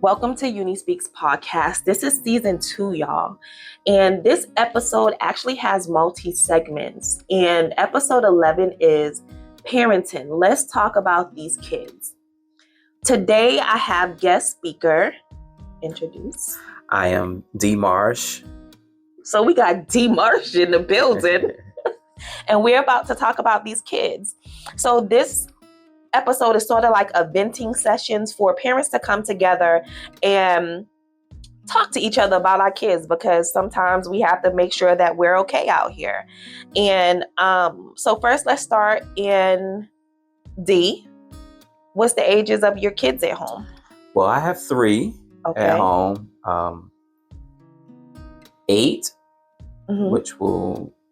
Welcome to Uni Speaks podcast. This is season 2, y'all. And this episode actually has multi-segments. And episode 11 is parenting. Let's talk about these kids. Today, I have guest speaker. Introduce. I am D. Marsh. So we got D. Marsh in the building. And we're about to talk about these kids. So this episode is sort of like a venting sessions for parents to come together and talk to each other about our kids, because sometimes we have to make sure that we're okay out here. And so first, let's start in D. What's the ages of your kids at home? Well, I have 3 at home. 8, which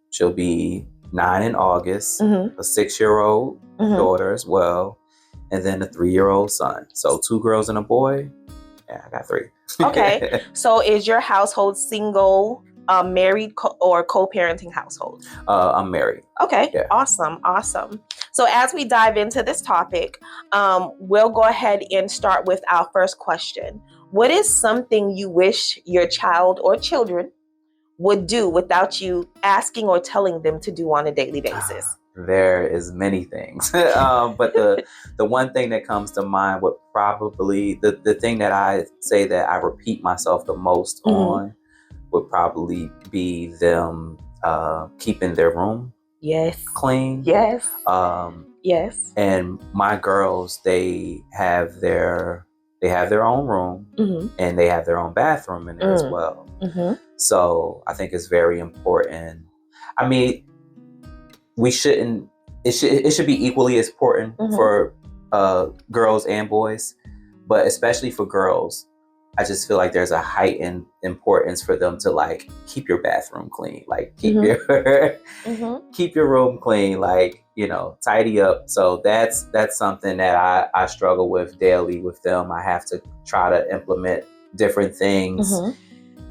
she'll be 9 in August, a 6-year-old daughter as well, and then a 3-year-old son. So 2 girls and a boy. Yeah, I got 3. Okay. So is your household single, married or co-parenting household? I'm married. Okay. Yeah. Awesome. So as we dive into this topic, we'll go ahead and start with our first question. What is something you wish your child or children would do without you asking or telling them to do on a daily basis? There is many things, but the one thing that comes to mind would probably, the thing that I say that I repeat myself the most on would probably be them keeping their room clean. Yes. Yes. And my girls, they have their own room and they have their own bathroom in there as well. So I think it's very important. I mean, it should be equally as important for girls and boys, but especially for girls, I just feel like there's a heightened importance for them to like keep your bathroom clean, like keep your room clean, like, tidy up. So that's something that I struggle with daily with them. I have to try to implement different things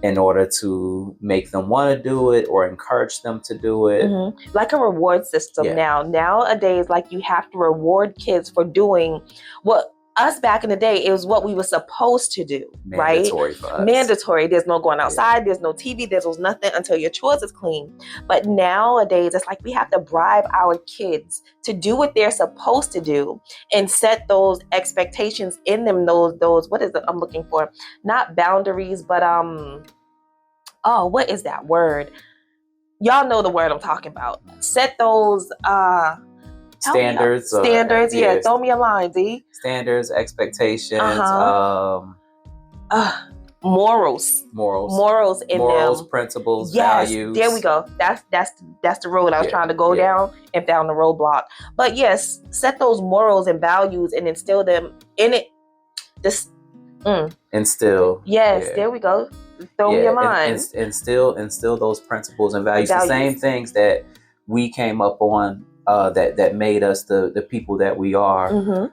in order to make them want to do it or encourage them to do it. Like a reward system now. Nowadays, like, you have to reward kids for doing what us back in the day, it was what we were supposed to do, Mandatory right? For us. Mandatory. There's no going outside. There's no TV. There's nothing until your chores is clean. But nowadays, it's like we have to bribe our kids to do what they're supposed to do and set those expectations in them. Those what is it I'm looking for? Not boundaries, but what is that word? Y'all know the word I'm talking about. Set those standards. Throw me a line, D. Standards, expectations, morals in them. Principles, yes, values. There we go. That's the road I was trying to go down and found the roadblock. But yes, set those morals and values and instill them in it. Instill. Yes, there we go. Throw me a line. Instill those principles and values. The same things that we came up on. That made us the people that we are,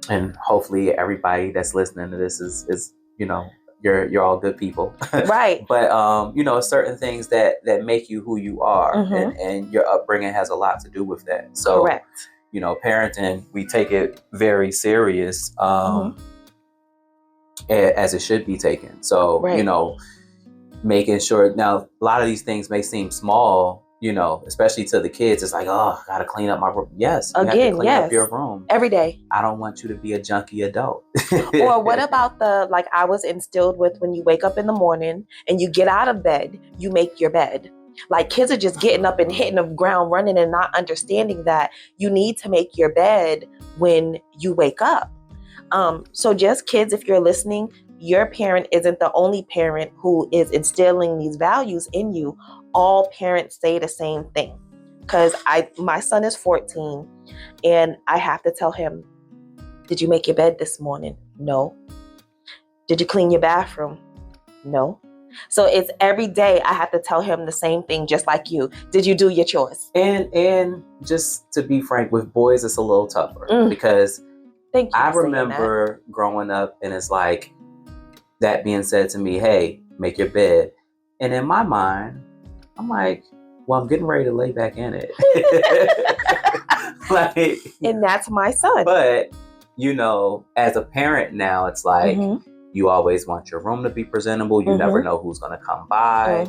and hopefully everybody that's listening to this is you're all good people, right? But certain things that make you who you are, and your upbringing has a lot to do with that. So, correct. Parenting, we take it very serious, as it should be taken. So, making sure. Now, a lot of these things may seem small. Especially to the kids, it's like, oh, I gotta clean up my room. Yes, you have to clean up your room every day. I don't want you to be a junky adult. Or what about I was instilled with, when you wake up in the morning and you get out of bed, you make your bed. Like, kids are just getting up and hitting the ground running and not understanding that you need to make your bed when you wake up. So just kids, if you're listening, your parent isn't the only parent who is instilling these values in you. All parents say the same thing, because my son is 14 and I have to tell him, did you make your bed this morning? No. Did you clean your bathroom? No. So it's every day I have to tell him the same thing, just like you. Did you do your chores? And just to be frank, with boys, it's a little tougher because I remember growing up and it's like that being said to me, hey, make your bed. And in my mind, I'm like, well, I'm getting ready to lay back in it. And that's my son. But as a parent now, it's like you always want your room to be presentable. You never know who's going to come by.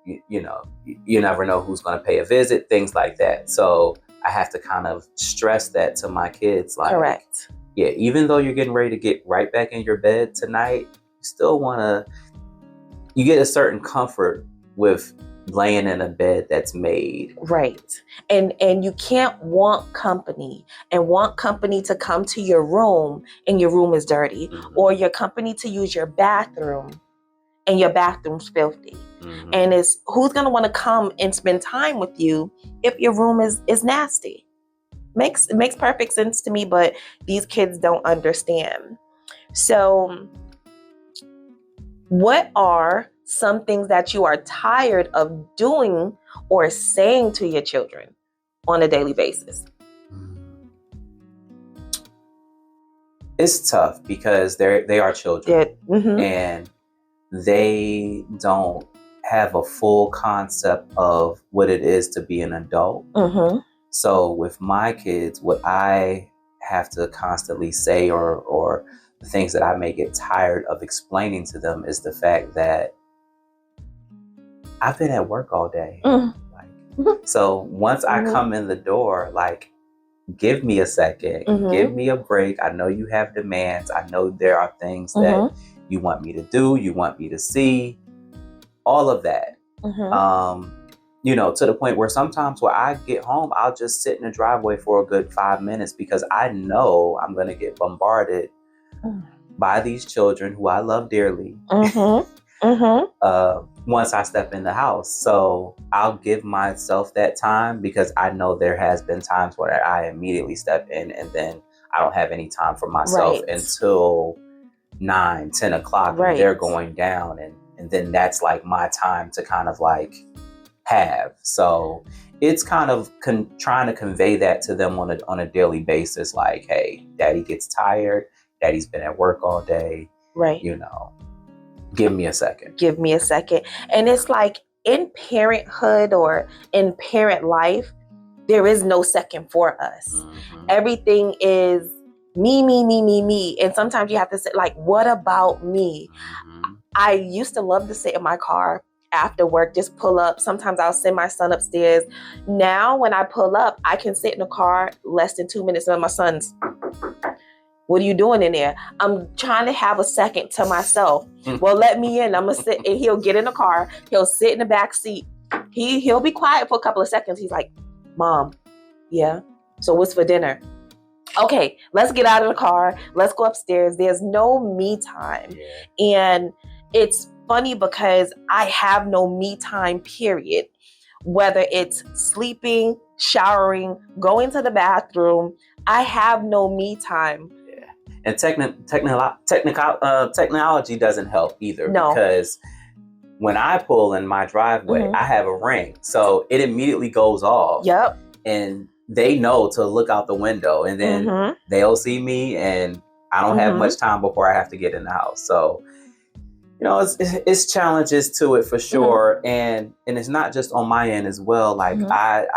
You never know who's going to pay a visit, things like that. So I have to kind of stress that to my kids. Like, correct. Yeah, even though you're getting ready to get right back in your bed tonight, you still you get a certain comfort with laying in a bed that's made. Right. And you can't want company to come to your room and your room is dirty, or your company to use your bathroom and your bathroom's filthy. And it's who's going to want to come and spend time with you if your room is nasty. It makes perfect sense to me, but these kids don't understand. So what are some things that you are tired of doing or saying to your children on a daily basis? It's tough because they are children, and they don't have a full concept of what it is to be an adult. So with my kids, what I have to constantly say or the things that I may get tired of explaining to them is the fact that I've been at work all day. So once I come in the door, like, give me a second, give me a break. I know you have demands. I know there are things that you want me to do, you want me to see, all of that. To the point where sometimes when I get home, I'll just sit in the driveway for a good 5 minutes because I know I'm going to get bombarded by these children who I love dearly once I step in the house. So I'll give myself that time because I know there has been times where I immediately step in and then I don't have any time for myself until 9-10 o'clock when they're going down, and then that's like my time to kind of like have. So it's kind of trying to convey that to them on a daily basis, like, hey, daddy gets tired, daddy's been at work all day, give me a second. And it's like in parenthood or in parent life, there is no second for us. Everything is me. And sometimes you have to say, like, what about me? I used to love to sit in my car after work, just pull up. Sometimes I'll send my son upstairs. Now, when I pull up, I can sit in the car less than 2 minutes, and my son's, what are you doing in there? I'm trying to have a second to myself. Well, let me in. I'm going to sit, and he'll get in the car. He'll sit in the back seat. He'll be quiet for a couple of seconds. He's like, Mom, yeah? So what's for dinner? Okay, let's get out of the car. Let's go upstairs. There's no me time. And it's funny because I have no me time, period. Whether it's sleeping, showering, going to the bathroom, I have no me time. And technology doesn't help either. Because when I pull in my driveway, I have a ring. So it immediately goes off. And they know to look out the window, and then they'll see me, and I don't have much time before I have to get in the house. So, it's challenges to it for sure. And it's not just on my end as well. Like I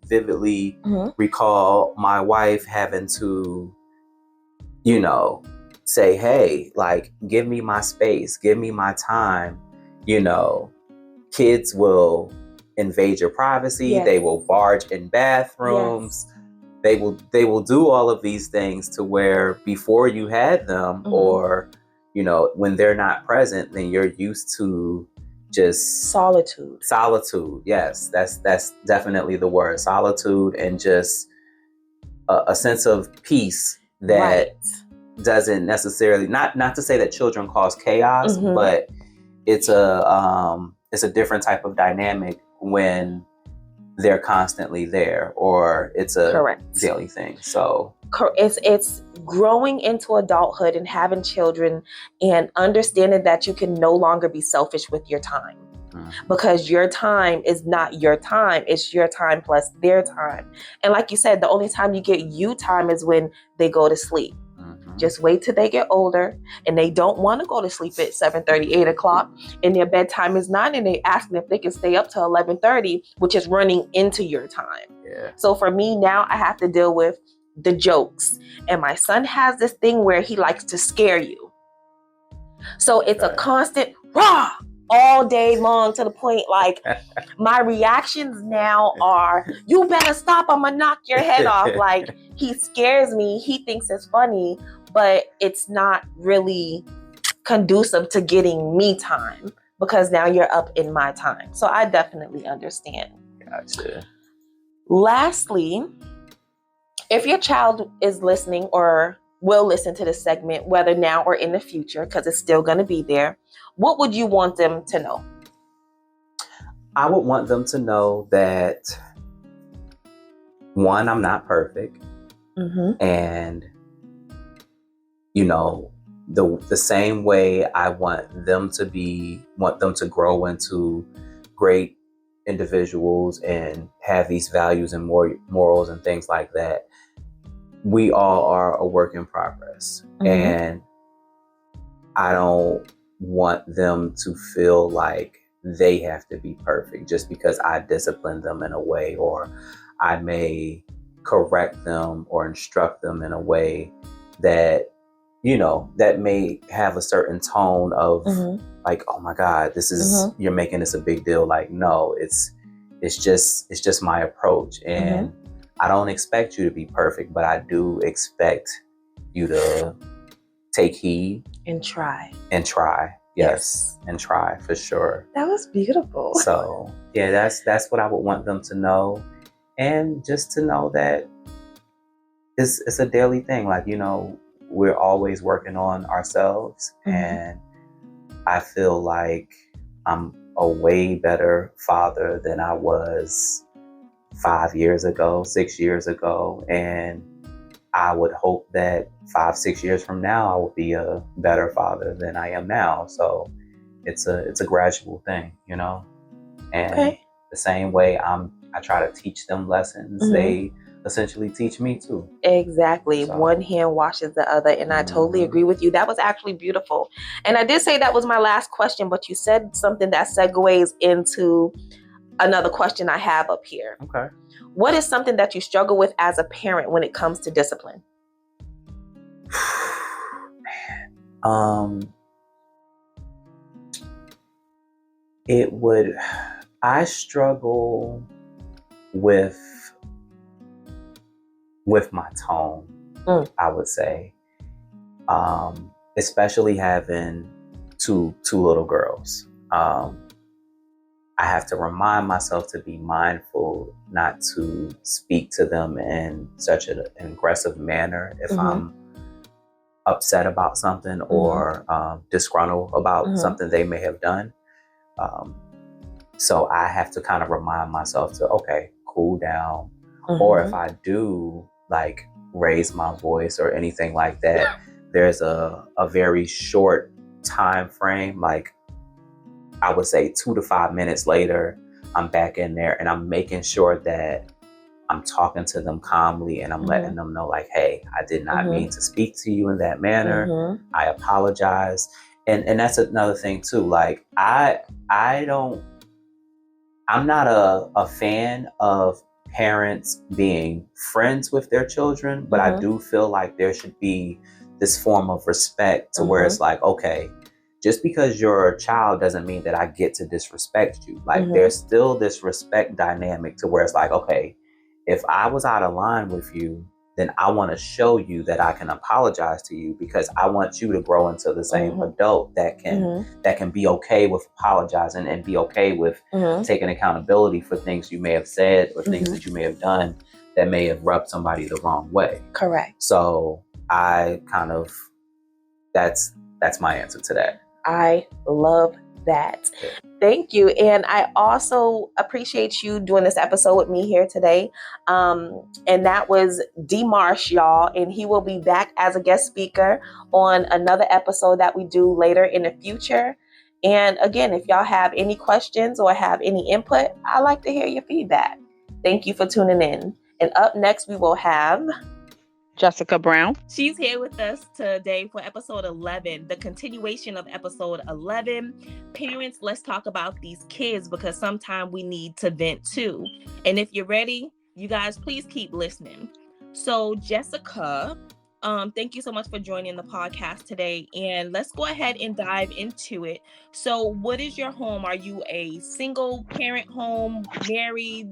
vividly recall my wife having to, say, hey, like, give me my space, give me my time. Kids will invade your privacy. They will barge in bathrooms. They will do all of these things to where before you had them or, when they're not present, then you're used to just solitude. Yes, that's definitely the word, solitude, and just a sense of peace that doesn't necessarily, not to say that children cause chaos, but it's a different type of dynamic when they're constantly there, or it's a daily thing. So it's growing into adulthood and having children and understanding that you can no longer be selfish with your time, because your time is not your time. It's your time plus their time. And like you said, the only time you get you time is when they go to sleep. Just wait till they get older and they don't want to go to sleep at 7:30, 8 o'clock, and their bedtime is 9, and they asking if they can stay up till 11:30, which is running into your time. So for me now, I have to deal with the jokes. And my son has this thing where he likes to scare you. So it's a constant rah all day long, to the point like my reactions now are, you better stop, I'm gonna knock your head off. Like, he scares me, he thinks it's funny, but it's not really conducive to getting me time, because now you're up in my time. So I definitely understand. Gotcha. Lastly, if your child is listening or will listen to this segment, whether now or in the future, because it's still going to be there, what would you want them to know? I would want them to know that, one, I'm not perfect. And, you know, the same way I want them to grow into great individuals and have these values and morals and things like that. We all are a work in progress. And I don't want them to feel like they have to be perfect just because I discipline them in a way, or I may correct them or instruct them in a way that, you know, that may have a certain tone of like, oh my God, this is, you're making this a big deal. Like, no, it's just my approach. And I don't expect you to be perfect, but I do expect you to take heed and try. Yes. And try, for sure. That was beautiful. So yeah, that's what I would want them to know. And just to know that it's a daily thing. Like, you know, we're always working on ourselves. And I feel like I'm a way better father than I was 5 years ago, 6 years ago. And I would hope that 5-6 years from now, I will be a better father than I am now. So it's a gradual thing, you know. And the same way I try to teach them lessons, they essentially teach me too. Exactly. So, one hand washes the other. And I totally agree with you. That was actually beautiful. And I did say that was my last question, but you said something that segues into another question I have up here. Okay. What is something that you struggle with as a parent when it comes to discipline? I struggle with my tone, I would say. Especially having two little girls. I have to remind myself to be mindful not to speak to them in such an aggressive manner if I'm upset about something or disgruntled about something they may have done. So I have to kind of remind myself to, okay, cool down. Or if I do like raise my voice or anything like that, there's a very short time frame, like I would say 2 to 5 minutes later, I'm back in there and I'm making sure that I'm talking to them calmly and I'm letting them know like, hey, I did not mean to speak to you in that manner. I apologize. And that's another thing too. Like I'm not a fan of parents being friends with their children, but I do feel like there should be this form of respect to where it's like, okay, just because you're a child doesn't mean that I get to disrespect you. Like there's still this respect dynamic to where it's like, okay, if I was out of line with you, then I want to show you that I can apologize to you because I want you to grow into the same adult that can be okay with apologizing and be okay with taking accountability for things you may have said or things that you may have done that may have rubbed somebody the wrong way. Correct. So I kind of, that's my answer to that. I love that. Thank you. And I also appreciate you doing this episode with me here today. And that was D. Marsh, y'all. And he will be back as a guest speaker on another episode that we do later in the future. And again, if y'all have any questions or have any input, I'd like to hear your feedback. Thank you for tuning in. And up next, we will have Jessica Brown. She's here with us today for episode 11, the continuation of episode 11. Parents, let's talk about these kids because sometimes we need to vent too. And if you're ready, you guys, please keep listening. So Jessica, thank you so much for joining the podcast today, and let's go ahead and dive into it. So what is your home? Are you a single parent home, married,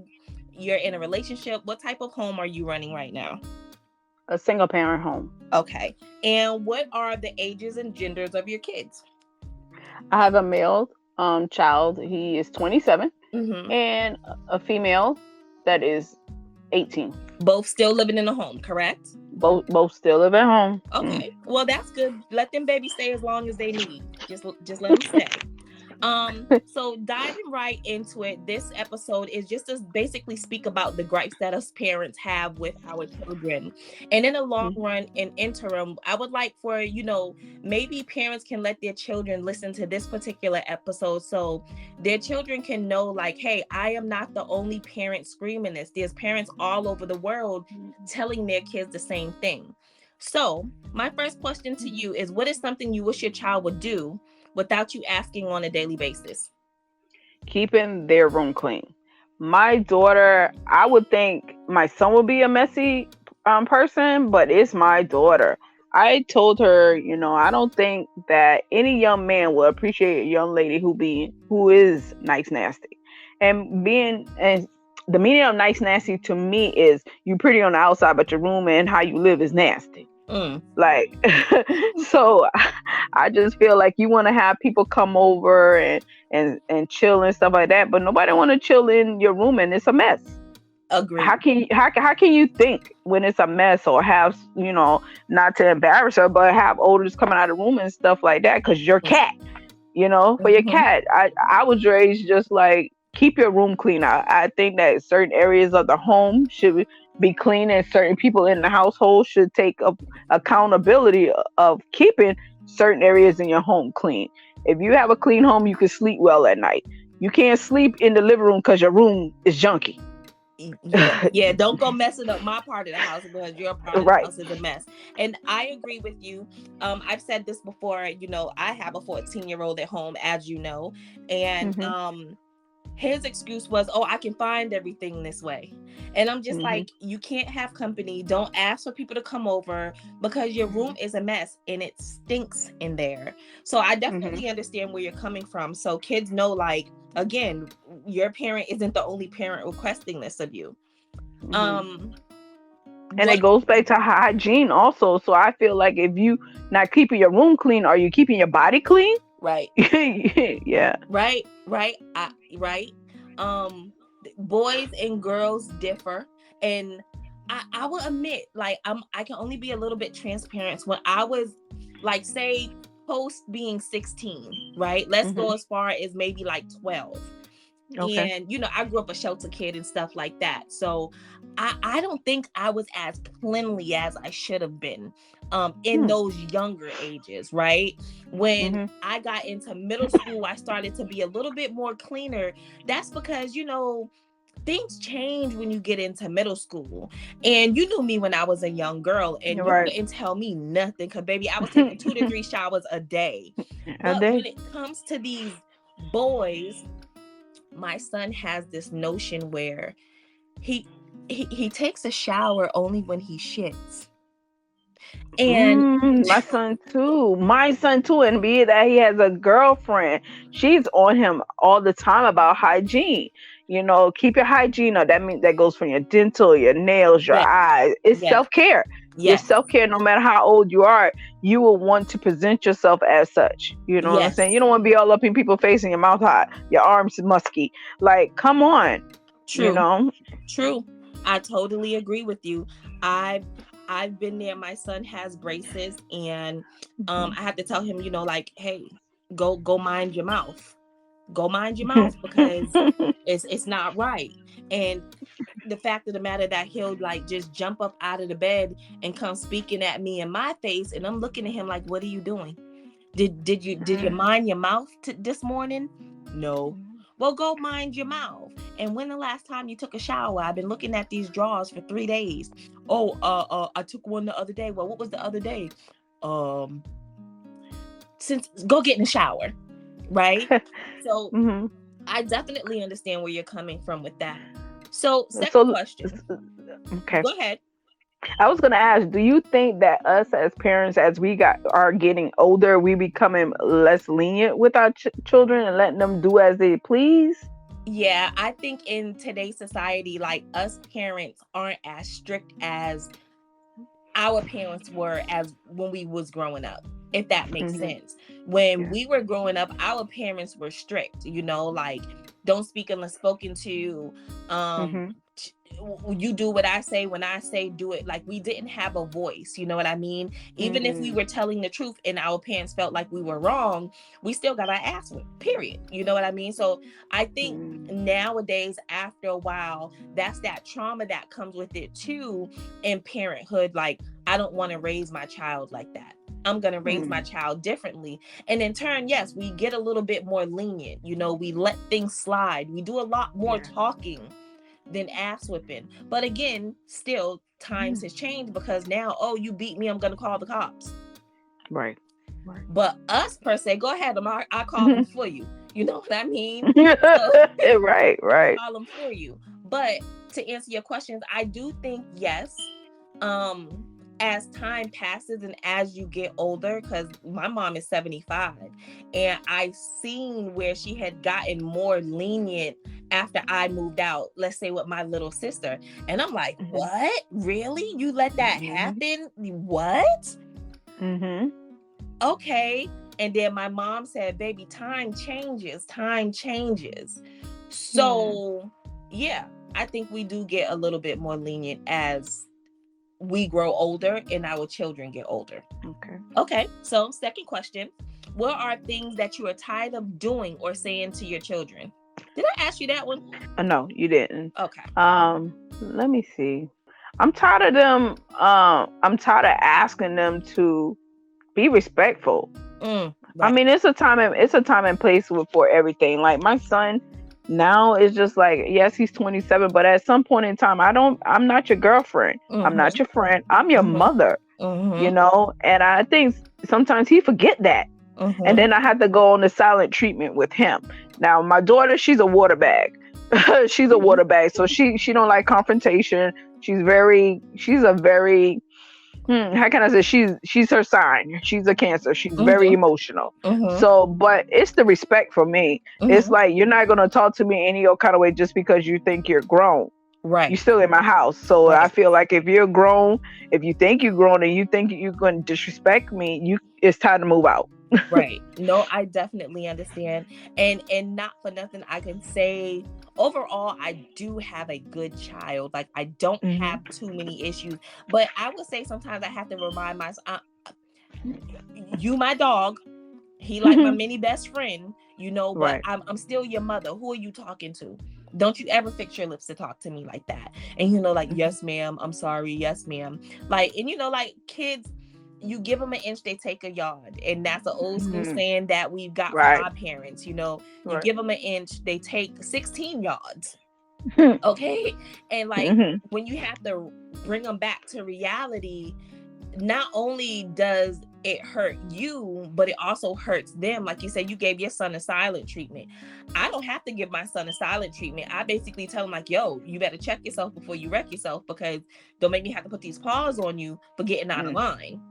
you're in a relationship? What type of home are you running right now? A single parent home. Okay. And what are the ages and genders of your kids? I have a male child. He is 27, and a female that is 18. Both still living in the home, correct? Both still live at home. Okay. Well, that's good. Let them babies stay as long as they need. Just let them stay. So diving right into it, this episode is just to basically speak about the gripes that us parents have with our children. And in the long run and interim, I would like for, maybe parents can let their children listen to this particular episode so their children can know, like, hey, I am not the only parent screaming this. There's parents all over the world telling their kids the same thing. So my first question to you is, what is something you wish your child would do without you asking on a daily basis? Keeping their room clean. My daughter, I would think my son would be a messy person, but it's my daughter. I told her, I don't think that any young man will appreciate a young lady who is nice nasty. And the meaning of nice nasty to me is you pretty on the outside, but your room and how you live is nasty. Like, so I just feel like you want to have people come over and chill and stuff like that, but nobody want to chill in your room and it's a mess. Agree. How can you think when it's a mess, or have, not to embarrass her, but have odors coming out of the room and stuff like that? Because your cat, for your cat, I was raised just like, keep your room clean. I think that certain areas of the home should be clean, and certain people in the household should take accountability of keeping certain areas in your home clean. If you have a clean home, you can sleep well at night. You can't sleep in the living room because your room is junky. Yeah, don't go messing up my part of the house because your part of the house is a mess. And I agree with you. I've said this before, I have a 14-year-old at home, as you know, and his excuse was, oh, I can find everything this way. And I'm just like, you can't have company. Don't ask for people to come over because your room is a mess and it stinks in there. So I definitely understand where you're coming from. So kids know, like, again, your parent isn't the only parent requesting this of you. And it goes back to hygiene also. So I feel like if you not keeping your room clean, are you keeping your body clean? Right. Yeah. Right. Right. Boys and girls differ, and I will admit, like, I can only be a little bit transparent. When I was, like, say, post being 16, right? Let's go as far as maybe like 12. Okay. And I grew up a shelter kid and stuff like that. So I don't think I was as cleanly as I should have been in those younger ages, right? When I got into middle school, I started to be a little bit more cleaner. That's because, things change when you get into middle school. And you knew me when I was a young girl, and you couldn't tell me nothing because, baby, I was taking 2 to 3 showers a day. But when it comes to these boys, my son has this notion where he takes a shower only when he shits. And my son too, and be it that he has a girlfriend, she's on him all the time about hygiene. Keep your hygiene up. That means that goes from your dental, your nails, your eyes. It's self-care. Your self-care, no matter how old you are, you will want to present yourself as such. You know what I'm saying? You don't want to be all up in people's face and your mouth hot, your arms musky. Like, come on. True. True. I totally agree with you. I've been there. My son has braces, and I have to tell him, like, hey, go mind your mouth. Go mind your mouth because it's not right. And the fact of the matter that he'll, like, just jump up out of the bed and come speaking at me in my face, and I'm looking at him like, what are you doing? Did you mind your mouth this morning? No. Well, go mind your mouth. And when the last time you took a shower? I've been looking at these drawers for 3 days. Oh, I took one the other day. Well, what was the other day? Since go get in the shower, right? So I definitely understand where you're coming from with that. So second question. Okay. Go ahead. I was gonna ask, do you think that us as parents, as we are getting older, we becoming less lenient with our children and letting them do as they please? Yeah, I think in today's society, like, us parents aren't as strict as our parents were as when we was growing up, if that makes sense. When we were growing up, our parents were strict, like, don't speak unless spoken to. You do what I say when I say do it. Like, we didn't have a voice, you know what I mean? Even if we were telling the truth and our parents felt like we were wrong, we still got our ass whipped, period. You know what I mean? So I think nowadays, after a while, that's that trauma that comes with it too in parenthood. Like, I don't want to raise my child like that. I'm going to raise my child differently. And in turn, yes, we get a little bit more lenient. We let things slide. We do a lot more talking than ass whipping. But again, still, times has changed, because now, oh, you beat me, I'm going to call the cops. Right. But us, per se, go ahead, I call them for you. You know what I mean? Right. Call them for you. But to answer your questions, I do think, yes, as time passes and as you get older, because my mom is 75, and I've seen where she had gotten more lenient after I moved out, let's say with my little sister. And I'm like, what? Really? You let that happen? What? Okay. And then my mom said, baby, time changes. So yeah, I think we do get a little bit more lenient as we grow older and our children get older. Okay. So second question, what are things that you are tired of doing or saying to your children? Did I ask you that one? No, you didn't. Okay. Let me see. I'm tired of them. I'm tired of asking them to be respectful. Right. I mean, it's a time and place for everything. Like, my son now is just like, yes, he's 27, but at some point in time, I'm not your girlfriend. I'm not your friend. I'm your mother. And I think sometimes he forget that. And then I had to go on the silent treatment with him. Now, my daughter, she's a water bag. She's a water bag. So she don't like confrontation. She's a very, how can I say, she's her sign. She's a Cancer. She's very emotional. So, but it's the respect for me. It's like, you're not going to talk to me any old kind of way just because you think you're grown. Right. You're still in my house. So I feel like if you're grown, if you think you're grown and you think you're going to disrespect me, it's time to move out. Right. No, I definitely understand. And not for nothing, I can say overall, I do have a good child. Like, I don't have too many issues, but I would say sometimes I have to remind myself, you my dog, he like my mini best friend, but I'm still your mother. Who are you talking to? Don't you ever fix your lips to talk to me like that. And like, yes, ma'am, I'm sorry, yes, ma'am. Like, and like, kids, you give them an inch, they take a yard. And that's an old school saying that we've got from our parents. You give them an inch, they take 16 yards. Okay. And like, when you have to bring them back to reality, not only does it hurt you, but it also hurts them. Like you said, you gave your son a silent treatment. I don't have to give my son a silent treatment. I basically tell him, like, yo, you better check yourself before you wreck yourself, because don't make me have to put these paws on you for getting out of line.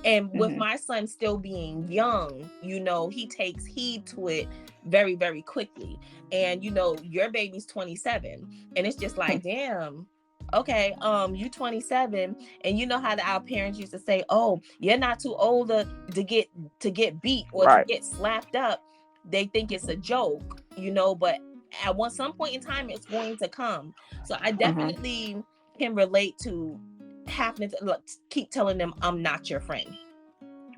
And with my son still being young, he takes heed to it very, very quickly. And, your baby's 27, and it's just like, damn, okay, you 27, and you know how our parents used to say, oh, you're not too old to get beat or to get slapped up. They think it's a joke, but at some point in time, it's going to come. So I definitely can relate to having to keep telling them, I'm not your friend.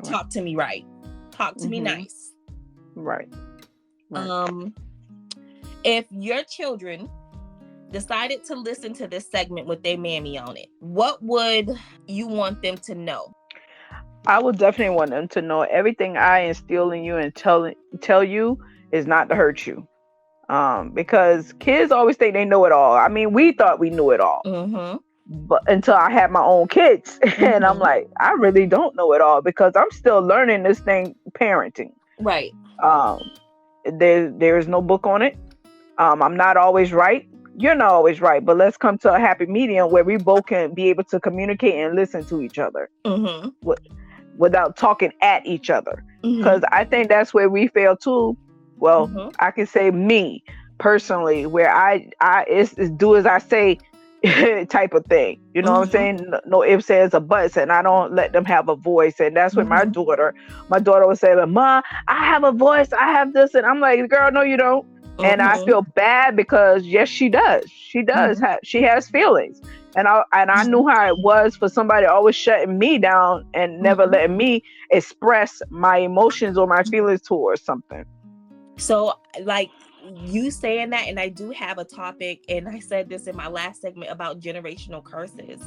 Talk to me right. Talk to me nice. Right. If your children decided to listen to this segment with their mammy on it, what would you want them to know? I would definitely want them to know everything I instill in you and tell you is not to hurt you. Because kids always think they know it all. I mean, we thought we knew it all. But until I had my own kids, and I'm like, I really don't know it all, because I'm still learning this thing, parenting. Right. There is no book on it. I'm not always right. you're not always right, but let's come to a happy medium where we both can be able to communicate and listen to each other without talking at each other. Because I think that's where we fail too. Well, I can say me personally, where I it's do as I say type of thing. You know what I'm saying? No ifs, ands, or buts, and I don't let them have a voice. And that's when my daughter would say, "Ma, I have a voice. I have this," and I'm like, "Girl, no, you don't." And I feel bad because yes, she does. She does have. She has feelings, and I knew how it was for somebody always shutting me down and never letting me express my emotions or my feelings towards something. So, like you saying that, and I do have a topic, and I said this in my last segment about generational curses.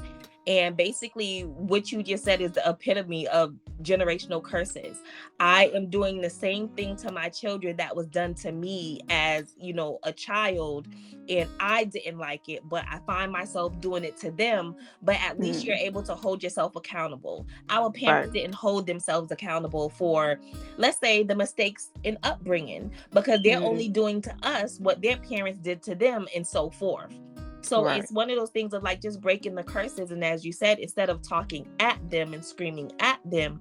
And basically, what you just said is the epitome of generational curses. I am doing the same thing to my children that was done to me as, a child, and I didn't like it, but I find myself doing it to them. But at least you're able to hold yourself accountable. Our parents didn't hold themselves accountable for, let's say, the mistakes in upbringing, because they're only doing to us what their parents did to them, and so forth. So it's one of those things of like just breaking the curses. And as you said, instead of talking at them and screaming at them,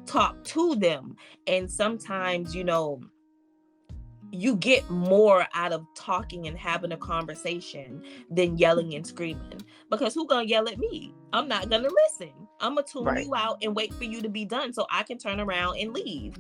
talk to them. And sometimes, you get more out of talking and having a conversation than yelling and screaming. Because who's going to yell at me? I'm not going to listen. I'm going to tune you out and wait for you to be done so I can turn around and leave.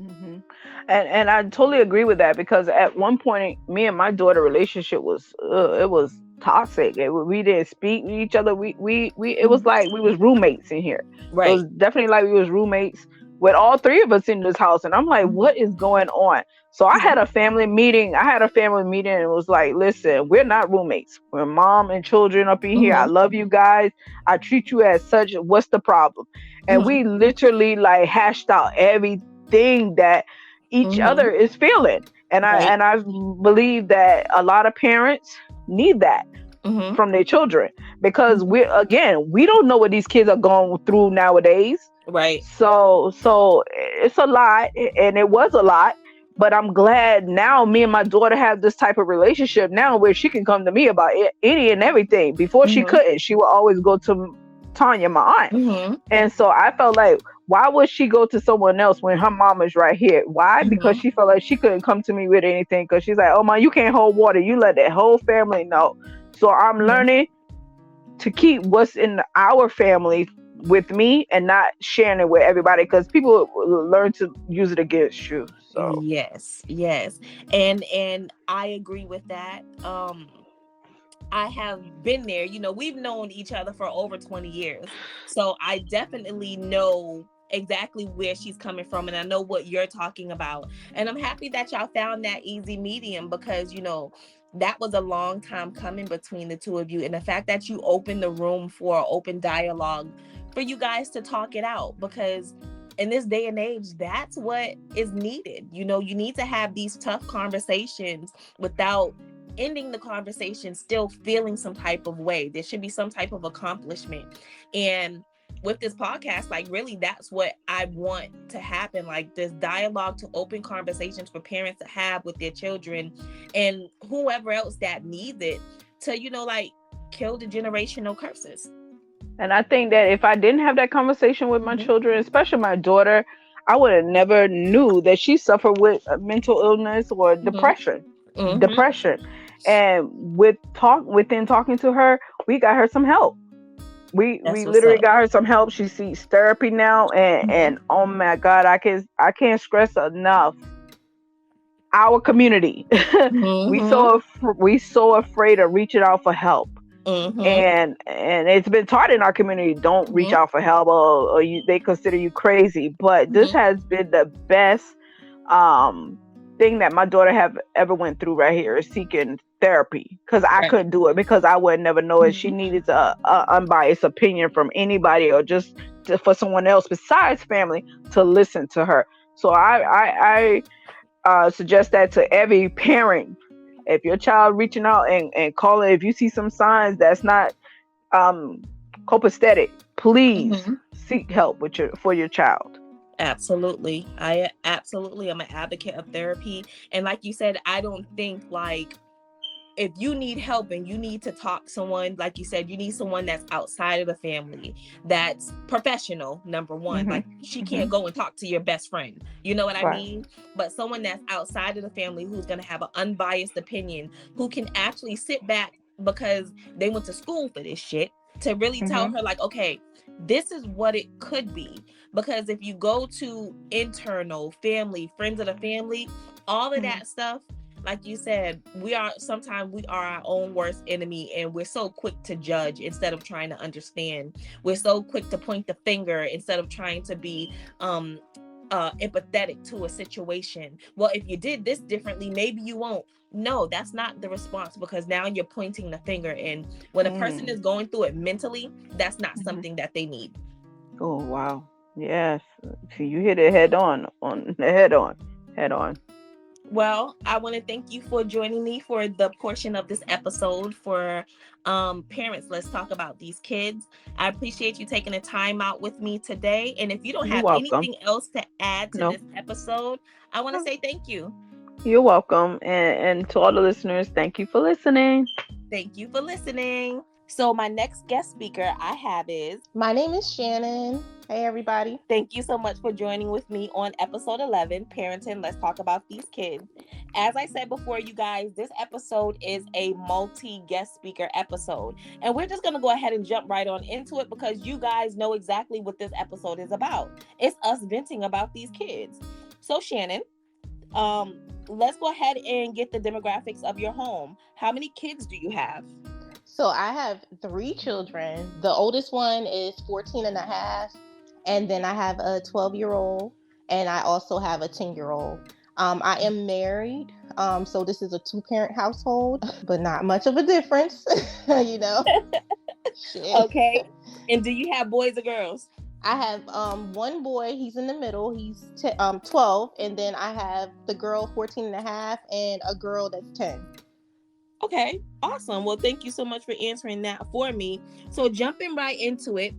And I totally agree with that, because at one point, me and my daughter relationship was, it was toxic. We didn't speak to each other. We it was like we was roommates in here. It was definitely like we was roommates with all three of us in this house. And I'm like, what is going on? So I had a family meeting. And it was like, listen, we're not roommates. We're mom and children up in here. I love you guys. I treat you as such. What's the problem? And we literally like hashed out everything that each other is feeling. And I believe that a lot of parents need that from their children, because we don't know what these kids are going through nowadays. Right. So it's a lot, and it was a lot, but I'm glad now me and my daughter have this type of relationship now where she can come to me about any and everything. Before she couldn't. She would always go to Tanya, my aunt. And so I felt like, why would she go to someone else when her mom is right here? Why? Because she felt like she couldn't come to me with anything, because she's like, oh my, you can't hold water. You let that whole family know. So I'm learning to keep what's in our family with me and not sharing it with everybody, because people will learn to use it against you. So yes, and I agree with that. I have been there. We've known each other for over 20 years, so I definitely know exactly where she's coming from, and I know what you're talking about. And I'm happy that y'all found that easy medium, because that was a long time coming between the two of you, and the fact that you opened the room for open dialogue for you guys to talk it out, because in this day and age, that's what is needed. You need to have these tough conversations without ending the conversation still feeling some type of way. There should be some type of accomplishment. And with this podcast, like, really, that's what I want to happen. Like, this dialogue to open conversations for parents to have with their children and whoever else that needs it to, kill the generational curses. And I think that if I didn't have that conversation with my children, especially my daughter, I would have never knew that she suffered with mental illness or depression. And within talking to her, we got her some help. We literally got her some help. She sees therapy now, and oh my God, I can't stress enough our community. We so afraid of reaching out for help. And it's been taught in our community, don't reach out for help, or they consider you crazy. But this has been the best thing that my daughter have ever went through right here, is seeking therapy, because I couldn't do it, because I would never know it. She needed a unbiased opinion from anybody, or just for someone else besides family to listen to her. So I suggest that to every parent. If your child reaching out and calling, if you see some signs that's not copacetic, please seek help for your child. Absolutely. I'm an advocate of therapy. And like you said, I don't think like if you need help and you need to talk someone, like you said, you need someone that's outside of the family, that's professional, number one. Like she can't go and talk to your best friend. You know what I mean? But someone that's outside of the family who's going to have an unbiased opinion, who can actually sit back because they went to school for this shit, to really tell her like, okay, this is what it could be. Because if you go to internal family, friends of the family, all of that stuff, like you said, sometimes we are our own worst enemy, and we're so quick to judge instead of trying to understand. We're so quick to point the finger instead of trying to be empathetic to a situation. Well, if you did this differently, maybe you won't. No, that's not the response, because now you're pointing the finger, and when a person is going through it mentally, that's not something that they need. Oh wow. Yes. See, you hit it head on. Well, I want to thank you for joining me for the portion of this episode for Parents Let's Talk About These Kids. I appreciate you taking the time out with me today. And if you don't have anything else to add to this episode, I want to say thank you. You're welcome. And to all the listeners, thank you for listening. Thank you for listening. So my next guest speaker I have is... My name is Shannon. Hey, everybody. Thank you so much for joining with me on episode 11, Parenting Let's Talk About These Kids. As I said before, you guys, this episode is a multi-guest speaker episode. And we're just going to go ahead and jump right on into it, because you guys know exactly what this episode is about. It's us venting about these kids. So Shannon, let's go ahead and get the demographics of your home. How many kids do you have? So I have 3 children. The oldest one is 14 and a half. And then I have a 12-year-old. And I also have a 10-year-old. I am married. So this is a 2-parent household, but not much of a difference, you know. Okay. And do you have boys or girls? I have one boy. He's in the middle. He's 12. And then I have the girl 14 and a half and a girl that's 10. Okay, awesome. Well, thank you so much for answering that for me. So jumping right into it,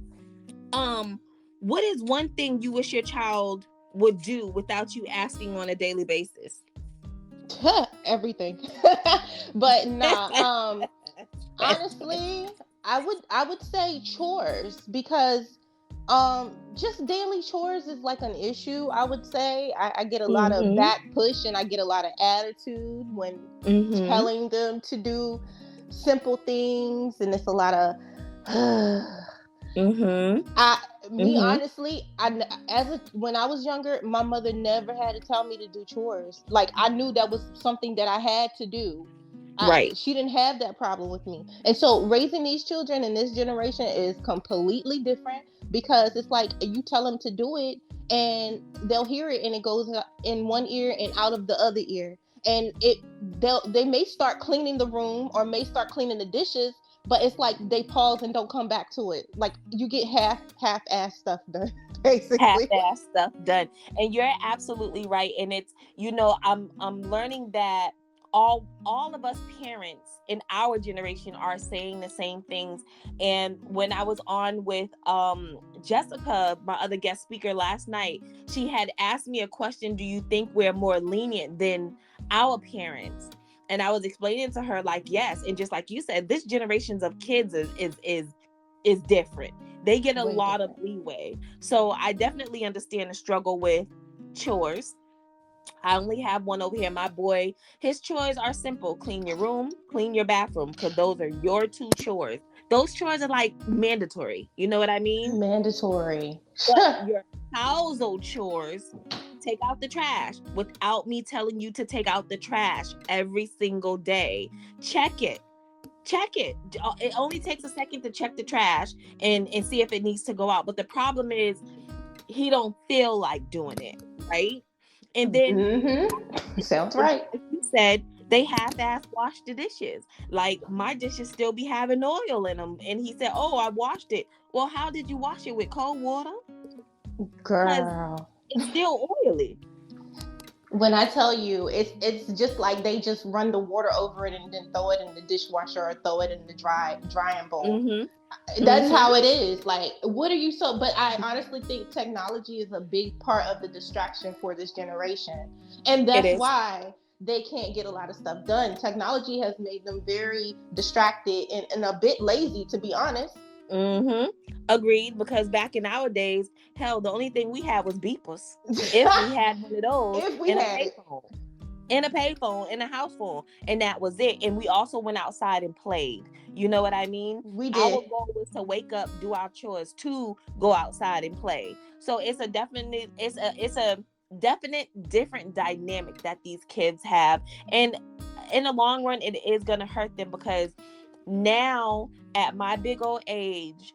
what is one thing you wish your child would do without you asking on a daily basis? Everything. But nah, honestly, I would say chores, because just daily chores is like an issue. I would say I get a lot of back push, and I get a lot of attitude when telling them to do simple things, and it's a lot of honestly, when I was younger, my mother never had to tell me to do chores. Like, I knew that was something that I had to do. Right. She didn't have that problem with me. And so raising these children in this generation is completely different, because it's like you tell them to do it and they'll hear it, and it goes in one ear and out of the other ear. And they may start cleaning the room or may start cleaning the dishes, but it's like they pause and don't come back to it. Like, you get half-ass stuff done, basically. Half-ass stuff done. And you're absolutely right. And it's, I'm learning that all of us parents in our generation are saying the same things. And when I was on with Jessica, my other guest speaker last night, she had asked me a question: do you think we're more lenient than our parents? And I was explaining to her, like, yes. And just like you said, this generations of kids is different. They get a lot of leeway. So I definitely understand the struggle with chores. I only have one over here. My boy, his chores are simple: clean your room, clean your bathroom, because those are your 2 chores. Those chores are like mandatory. You know what I mean? Mandatory. But your household chores: take out the trash, without me telling you to take out the trash every single day. Check it. It only takes a second to check the trash and see if it needs to go out. But the problem is, he don't feel like doing it, right? And then sounds right. Like you said, they half-ass wash the dishes. Like, my dishes still be having oil in them. And he said, oh, I washed it. Well, how did you wash it? With cold water? Girl, it's still oily. When I tell you, it's just like they just run the water over it and then throw it in the dishwasher or throw it in the drying bowl. That's how it is. Like, what are you but I honestly think technology is a big part of the distraction for this generation. And that's why they can't get a lot of stuff done. Technology has made them very distracted and a bit lazy, to be honest. Agreed, because back in our days, hell, the only thing we had was beepers. If we had one of those, if we had a payphone. In a payphone, in a house phone, and that was it. And we also went outside and played. You know what I mean? We did. Our goal was to wake up, do our chores, to go outside and play. So it's a definite different dynamic that these kids have, and in the long run, it is gonna hurt them, because now at my big old age,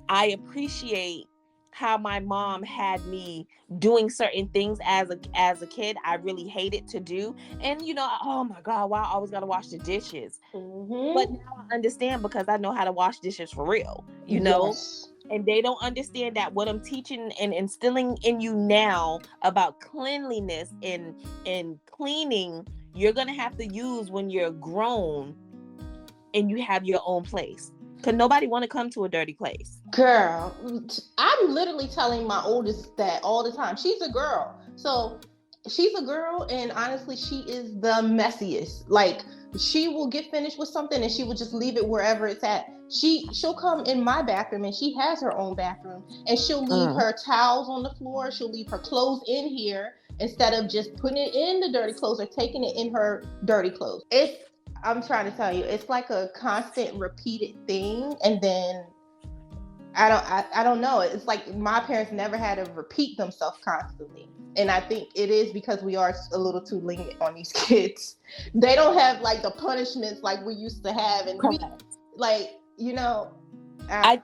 I appreciate how my mom had me doing certain things as a kid I really hated to do. And oh my God, why I always gotta wash the dishes? But now I understand, because I know how to wash dishes for real, Yes. And they don't understand that what I'm teaching and instilling in you now about cleanliness and cleaning, you're gonna have to use when you're grown and you have your own place. Because nobody want to come to a dirty place. Girl, I'm literally telling my oldest that all the time. She's a girl. So she's a girl, and honestly, she is the messiest. Like, she will get finished with something and she will just leave it wherever it's at. She'll come in my bathroom, and she has her own bathroom, and she'll leave her towels on the floor. She'll leave her clothes in here instead of just putting it in the dirty clothes or taking it in her dirty clothes. I'm trying to tell you, it's like a constant repeated thing. And then I don't know. It's like my parents never had to repeat themselves constantly. And I think it is because we are a little too lenient on these kids. They don't have like the punishments like we used to have. And we, like, I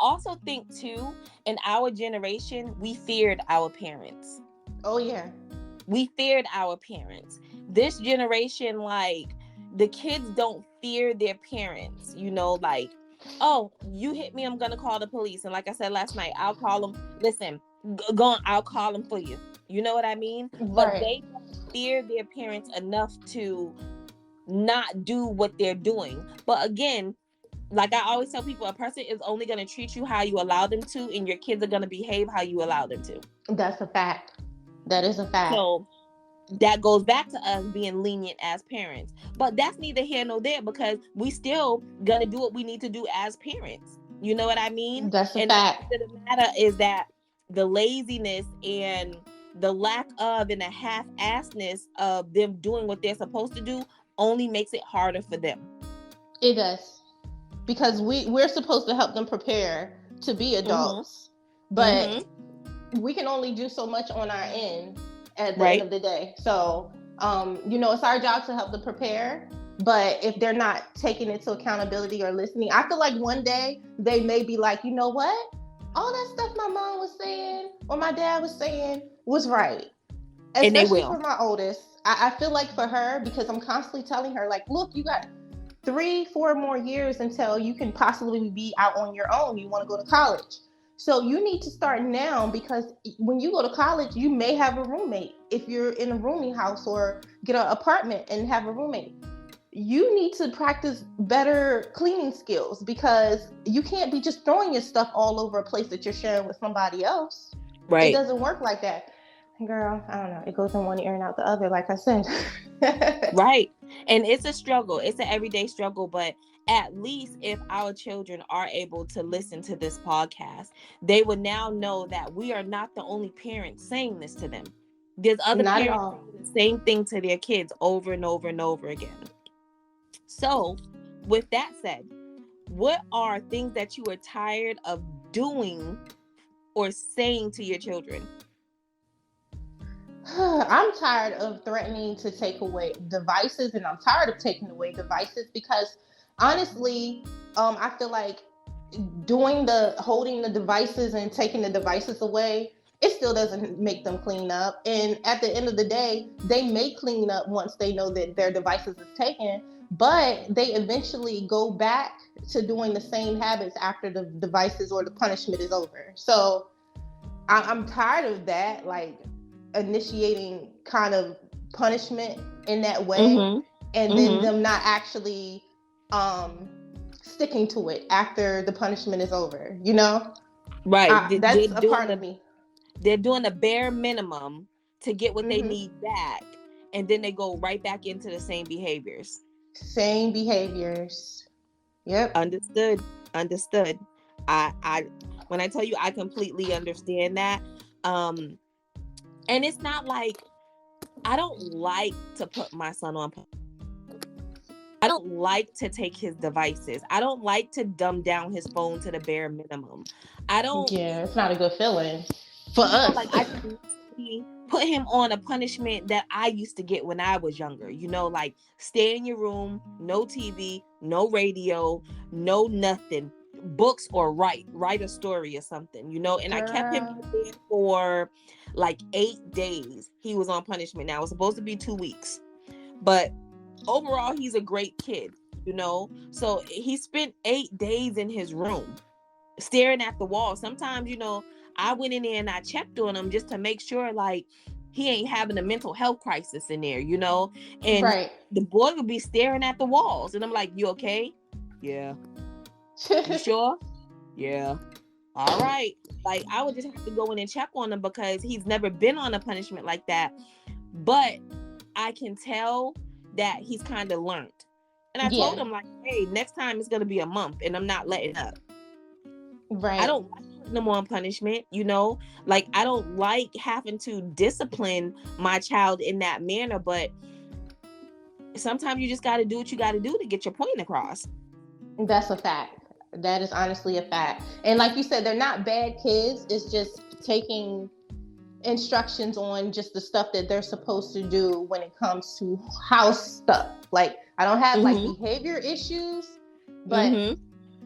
also think too, in our generation, we feared our parents. Oh yeah. We feared our parents. This generation, like, the kids don't fear their parents, like, oh, you hit me, I'm gonna call the police. And like I said last night, I'll call them. Listen, go on, I'll call them for you. You know what I mean? Right. But they don't fear their parents enough to not do what they're doing. But again, like I always tell people, a person is only going to treat you how you allow them to, and your kids are going to behave how you allow them to. That's a fact. That is a fact. So that goes back to us being lenient as parents. But that's neither here nor there, because we still gonna do what we need to do as parents. You know what I mean? That's a fact. The matter is that the laziness and the lack of and the half-assedness of them doing what they're supposed to do only makes it harder for them. It does. Because we're supposed to help them prepare to be adults. But we can only do so much on our end at the end of the day. So, it's our job to help them prepare. But if they're not taking into accountability or listening, I feel like one day they may be like, you know what? All that stuff my mom was saying or my dad was saying was right. Especially and they will. For my oldest. I feel like for her, because I'm constantly telling her, like, look, you got 3-4 more years until you can possibly be out on your own. You want to go to college. So you need to start now, because when you go to college, you may have a roommate. If you're in a rooming house or get an apartment and have a roommate, you need to practice better cleaning skills, because you can't be just throwing your stuff all over a place that you're sharing with somebody else. Right. It doesn't work like that. Girl, I don't know. It goes in one ear and out the other, like I said. Right. And it's a struggle. It's an everyday struggle. But at least if our children are able to listen to this podcast, they would now know that we are not the only parents saying this to them. There's other parents saying the same thing to their kids over and over and over again. So with that said, what are things that you are tired of doing or saying to your children? I'm tired of threatening to take away devices, and I'm tired of taking away devices, because honestly, I feel like holding the devices and taking the devices away, it still doesn't make them clean up. And at the end of the day, they may clean up once they know that their devices is taken, but they eventually go back to doing the same habits after the devices or the punishment is over. So I'm tired of that, like initiating kind of punishment in that way, and then them not actually sticking to it after the punishment is over, Right. That's a part of me. They're doing the bare minimum to get what they need back. and then they go right back into the same behaviors. Yep. Understood. I when I tell you, I completely understand that. And it's not like I don't like to put my son on. I don't like to take his devices. I don't like to dumb down his phone to the bare minimum. I don't. Yeah, it's not a good feeling for us. Like I can put him on a punishment that I used to get when I was younger. Like stay in your room, no TV, no radio, no nothing. Books or write a story or something, and I kept him in bed for like 8 days. He was on punishment. Now it was supposed to be 2 weeks, but overall he's a great kid, so he spent 8 days in his room staring at the wall. Sometimes, I went in there and I checked on him just to make sure like he ain't having a mental health crisis in there, and right. The boy would be staring at the walls and I'm like, you okay? Yeah. You sure? Yeah. All right. Like I would just have to go in and check on him because he's never been on a punishment like that. But I can tell that he's kind of learned. And I told him like, hey, next time it's going to be a month and I'm not letting up. Right. I don't like putting them on punishment, like I don't like having to discipline my child in that manner, but sometimes you just got to do what you got to do to get your point across. That's a fact. That is honestly a fact. And like you said, they're not bad kids. It's just taking instructions on just the stuff that they're supposed to do when it comes to house stuff. Like I don't have like behavior issues, but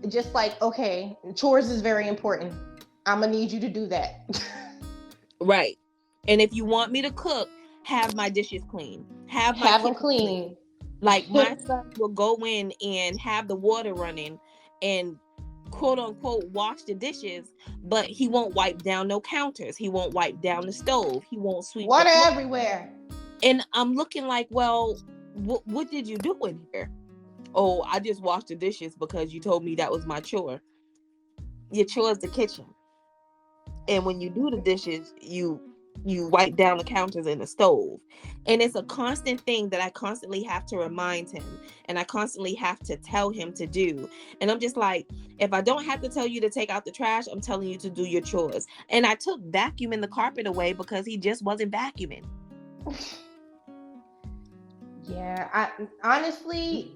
just like, okay, chores is very important. I'm gonna need you to do that. Right. And if you want me to cook, have my dishes clean. Have them clean. Like my son will go in and have the water running and quote unquote wash the dishes, but he won't wipe down no counters. He won't wipe down the stove. He won't sweep water everywhere. And I'm looking like, well, what did you do in here? Oh, I just washed the dishes because you told me that was my chore. Your chore is the kitchen. And when you do the dishes, you wipe down the counters and the stove. And it's a constant thing that I constantly have to remind him. And I constantly have to tell him to do. And I'm just like, if I don't have to tell you to take out the trash, I'm telling you to do your chores. And I took vacuuming the carpet away because he just wasn't vacuuming. Yeah, I honestly,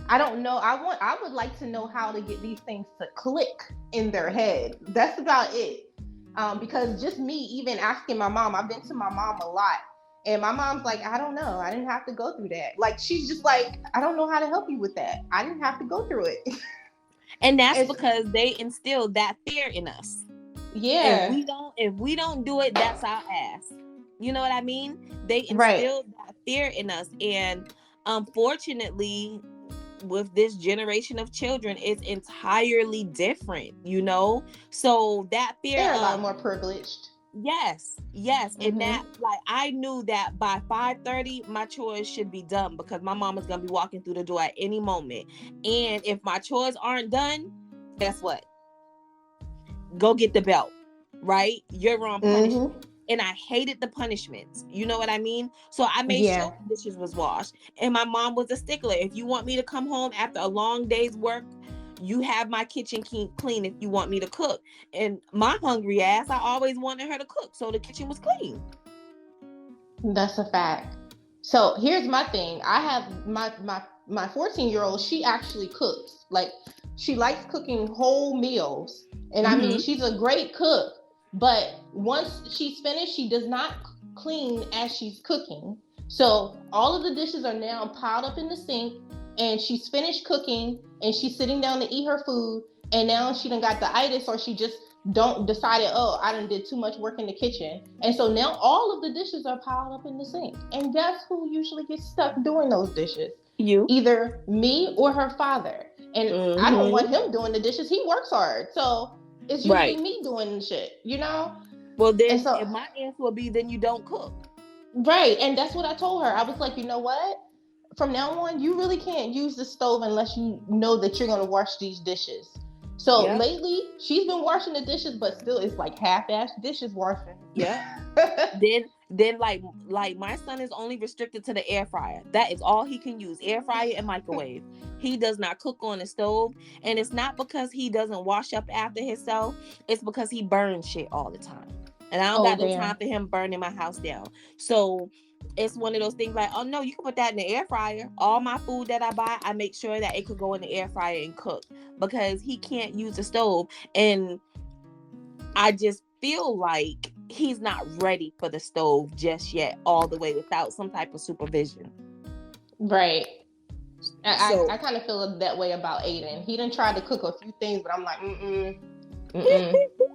I don't know. I would like to know how to get these things to click in their head. That's about it. Because just me even asking my mom, I've been to my mom a lot, and my mom's like, I don't know. I didn't have to go through that. Like, she's just like, I don't know how to help you with that. I didn't have to go through it. And that's because they instilled that fear in us. Yeah. If we don't do it, that's our ass. You know what I mean? They instilled that fear in us. And unfortunately, with this generation of children, it's entirely different, So that fear, they're a lot more privileged. Yes. And that, like, I knew that by 5:30 my chores should be done because my mama's gonna be walking through the door at any moment. And if my chores aren't done, guess what? Go get the belt, right? You're on punishment. And I hated the punishments. You know what I mean? So I made sure the dishes was washed. And my mom was a stickler. If you want me to come home after a long day's work, you have my kitchen clean if you want me to cook. And my hungry ass, I always wanted her to cook. So the kitchen was clean. That's a fact. So here's my thing. I have my 14-year-old, she actually cooks. Like, she likes cooking whole meals. And I mean, she's a great cook. But once she's finished, she does not clean as she's cooking. So all of the dishes are now piled up in the sink, and she's finished cooking, and she's sitting down to eat her food, and now she done got the itis, or she just decided, oh, I done did too much work in the kitchen. And so now all of the dishes are piled up in the sink. And guess who usually gets stuck doing those dishes? You. Either me or her father. And I don't want him doing the dishes. He works hard. So it's usually me doing shit, Well, then if my answer would be, then you don't cook. Right. And that's what I told her. I was like, you know what? From now on, you really can't use the stove unless you know that you're going to wash these dishes. So lately, she's been washing the dishes, but still it's like half-assed dishes washing. Yeah. Then like my son is only restricted to the air fryer. That is all he can use. Air fryer and microwave. He does not cook on the stove. And it's not because he doesn't wash up after himself. It's because he burns shit all the time. And I don't got no time for him burning my house down. So it's one of those things like, oh no, you can put that in the air fryer. All my food that I buy, I make sure that it could go in the air fryer and cook, because he can't use the stove. And I just feel like he's not ready for the stove just yet, all the way, without some type of supervision. Right. I kind of feel that way about Aiden. He done tried to cook a few things, but I'm like,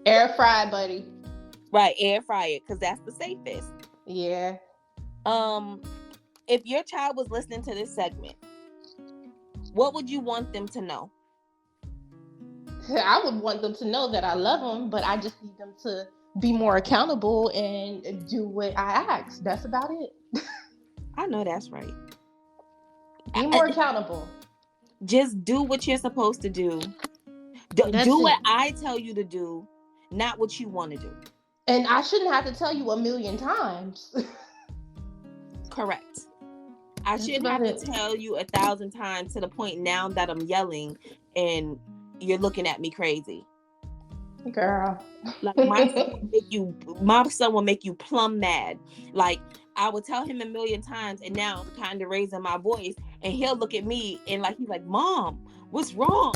air fry, buddy. Right, air fryer, because that's the safest. Yeah. If your child was listening to this segment, what would you want them to know? I would want them to know that I love them, but I just need them to be more accountable and do what I ask. That's about it. I know that's right. Be more accountable. Just do what you're supposed to do. Do what I tell you to do, not what you want to do. And I shouldn't have to tell you 1,000,000 times. Correct. I shouldn't have to tell you 1,000 times to the point now that I'm yelling and you're looking at me crazy. Girl. Like my son will make you plumb mad. Like I will tell him 1,000,000 times, and now I'm kind of raising my voice, and he'll look at me and like he's like, "Mom, what's wrong?"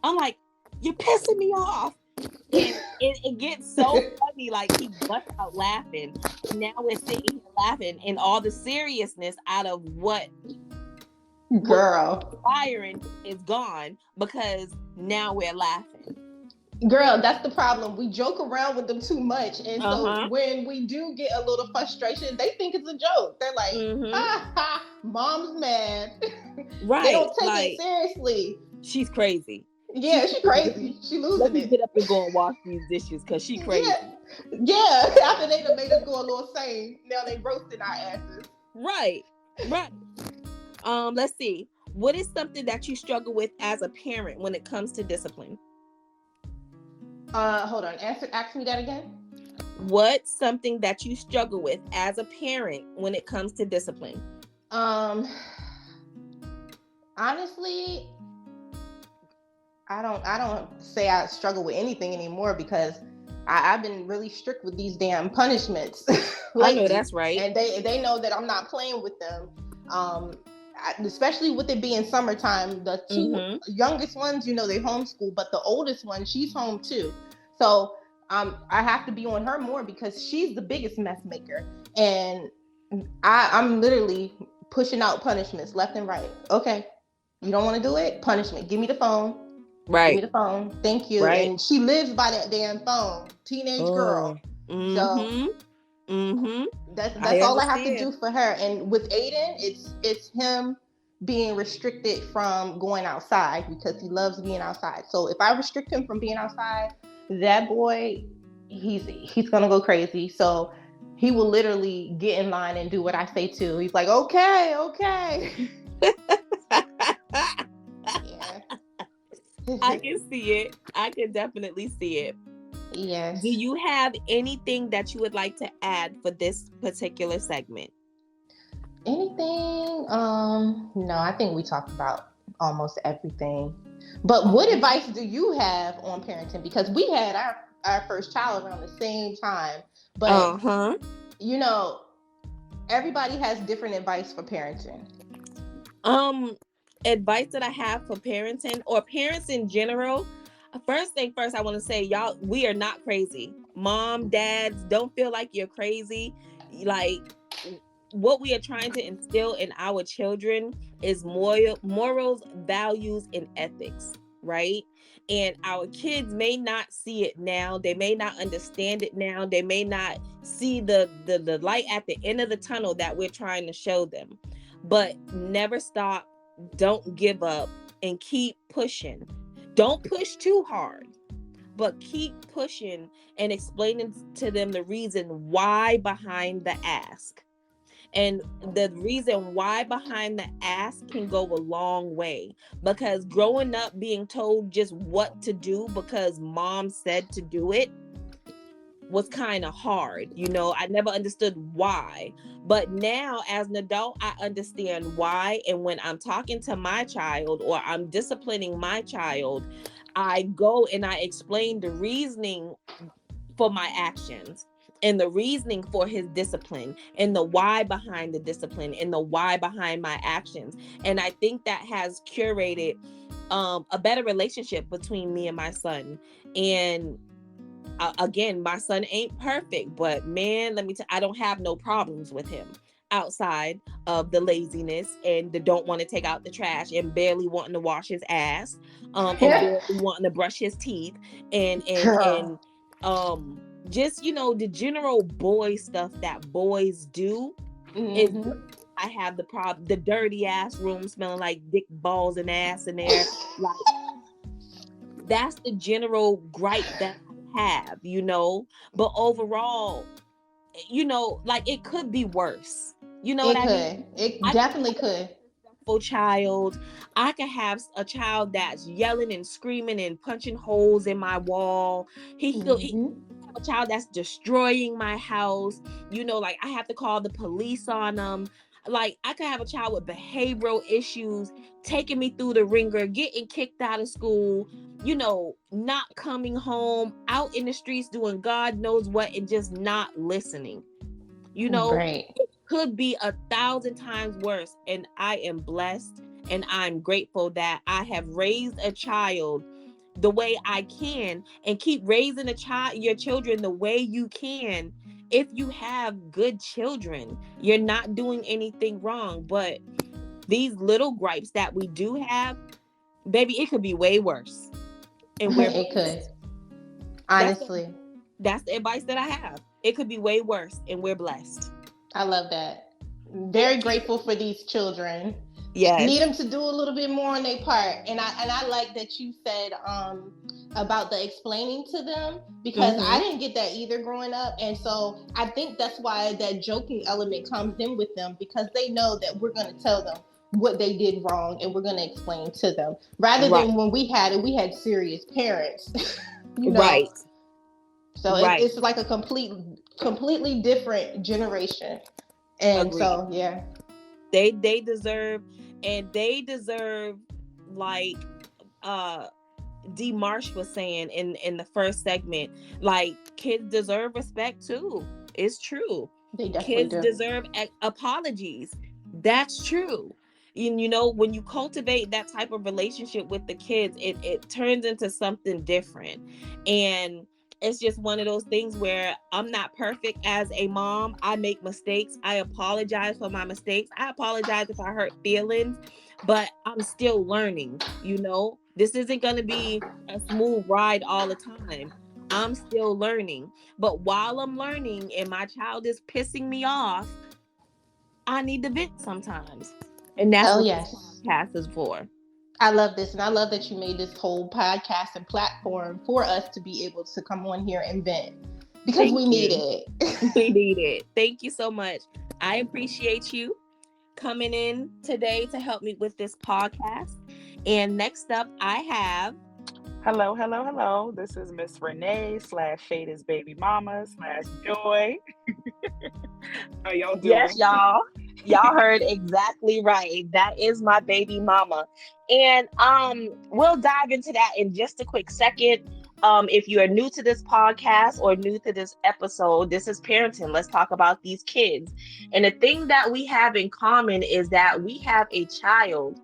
I'm like, "You're pissing me off." And it gets so funny. Like he busts out laughing. And now we're sitting here laughing, and all the seriousness out of what firing is gone, because now we're laughing. Girl, that's the problem. We joke around with them too much, and so when we do get a little frustration, they think it's a joke. They're like, ha ha, mom's mad. Right. They don't take it seriously. She's crazy. Yeah, she's crazy. She losing Let me get up and go and wash these dishes because she crazy. Yeah. After they made us go a little sane, now they roasting our asses. Right. Let's see. What is something that you struggle with as a parent when it comes to discipline? Hold on. Ask me that again. What's something that you struggle with as a parent when it comes to discipline? Honestly, I don't say I struggle with anything anymore, because I've been really strict with these damn punishments. I know that's right. And they know that I'm not playing with them. Especially with it being summertime, the two youngest ones, they homeschool, but the oldest one, she's home too. So I have to be on her more because she's the biggest mess maker. And I'm literally pushing out punishments left and right. Okay, you don't want to do it? Punishment. Give me the phone. Right. Give me the phone. Thank you. Right. And she lives by that damn phone. Teenage girl. So that's all I have to do for her. And with Aiden, it's him being restricted from going outside because he loves being outside. So if I restrict him from being outside, that boy, he's gonna go crazy. So he will literally get in line and do what I say too. He's like, okay. Yeah. I can see it. I can definitely see it. Yes. Do you have anything that you would like to add for this particular segment? Anything? No, I think we talked about almost everything. But what advice do you have on parenting? Because we had our first child around the same time. But, everybody has different advice for parenting. Advice that I have for parenting or parents in general. First thing first, I want to say, y'all, we are not crazy. Mom, dads, don't feel like you're crazy. Like, what we are trying to instill in our children is morals, values, and ethics, right? And our kids may not see it now. They may not understand it now. They may not see the light at the end of the tunnel that we're trying to show them. But never stop. Don't give up and keep pushing. Don't push too hard, but keep pushing and explaining to them the reason why behind the ask. And the reason why behind the ask can go a long way, because growing up being told just what to do because mom said to do it, was kind of hard. I never understood why. But now as an adult, I understand why. And when I'm talking to my child or I'm disciplining my child, I go and I explain the reasoning for my actions and the reasoning for his discipline and the why behind the discipline and the why behind my actions. And I think that has curated a better relationship between me and my son. And again, my son ain't perfect, but man, let me tell you, I don't have no problems with him outside of the laziness and the don't want to take out the trash and barely wanting to wash his ass, and barely wanting to brush his teeth, and just the general boy stuff that boys do. Is I have the dirty ass room smelling like dick, balls, and ass in there. Like, that's the general gripe that I have, but overall, like, it could be worse. You know what I mean? It definitely could. Child, I could have a child that's yelling and screaming and punching holes in my wall. He a child that's destroying my house. Like, I have to call the police on them. Like, I could have a child with behavioral issues taking me through the ringer, getting kicked out of school, not coming home, out in the streets doing God knows what, and just not listening. Right. It could be 1,000 times worse. And I am blessed and I'm grateful that I have raised a child the way I can, and keep raising your children the way you can. If you have good children, you're not doing anything wrong. But these little gripes that we do have, baby, it could be way worse. And it could. Honestly. That's the advice that I have. It could be way worse, and we're blessed. I love that. Very grateful for these children. Yes. Need them to do a little bit more on their part. And I like that you said about the explaining to them, because I didn't get that either growing up. And so I think that's why that joking element comes in with them, because they know that we're going to tell them what they did wrong and we're going to explain to them, rather than when we had serious parents. Right. So it's like a completely different generation. And Agreed. So yeah, they deserve, like D. Marsh was saying in the first segment, like, kids deserve respect too. It's true. They definitely Kids deserve apologies. That's true. When you cultivate that type of relationship with the kids, it turns into something different. And it's just one of those things where I'm not perfect as a mom. I make mistakes. I apologize for my mistakes. I apologize if I hurt feelings, but I'm still learning. This isn't going to be a smooth ride all the time. I'm still learning. But while I'm learning and my child is pissing me off, I need to vent sometimes. And that's what this podcast is for. I love this. And I love that you made this whole podcast and platform for us to be able to come on here and vent, because we need it. We need it. Thank you so much. I appreciate you coming in today to help me with this podcast. And next up, I have... Hello. This is Miss Renee / Shada's baby mama / Joy. How y'all doing? Yes, y'all. Y'all heard exactly right. That is my baby mama. And we'll dive into that in just a quick second. If you are new to this podcast or new to this episode, this is Parenting. Let's talk about these kids. And the thing that we have in common is that we have a child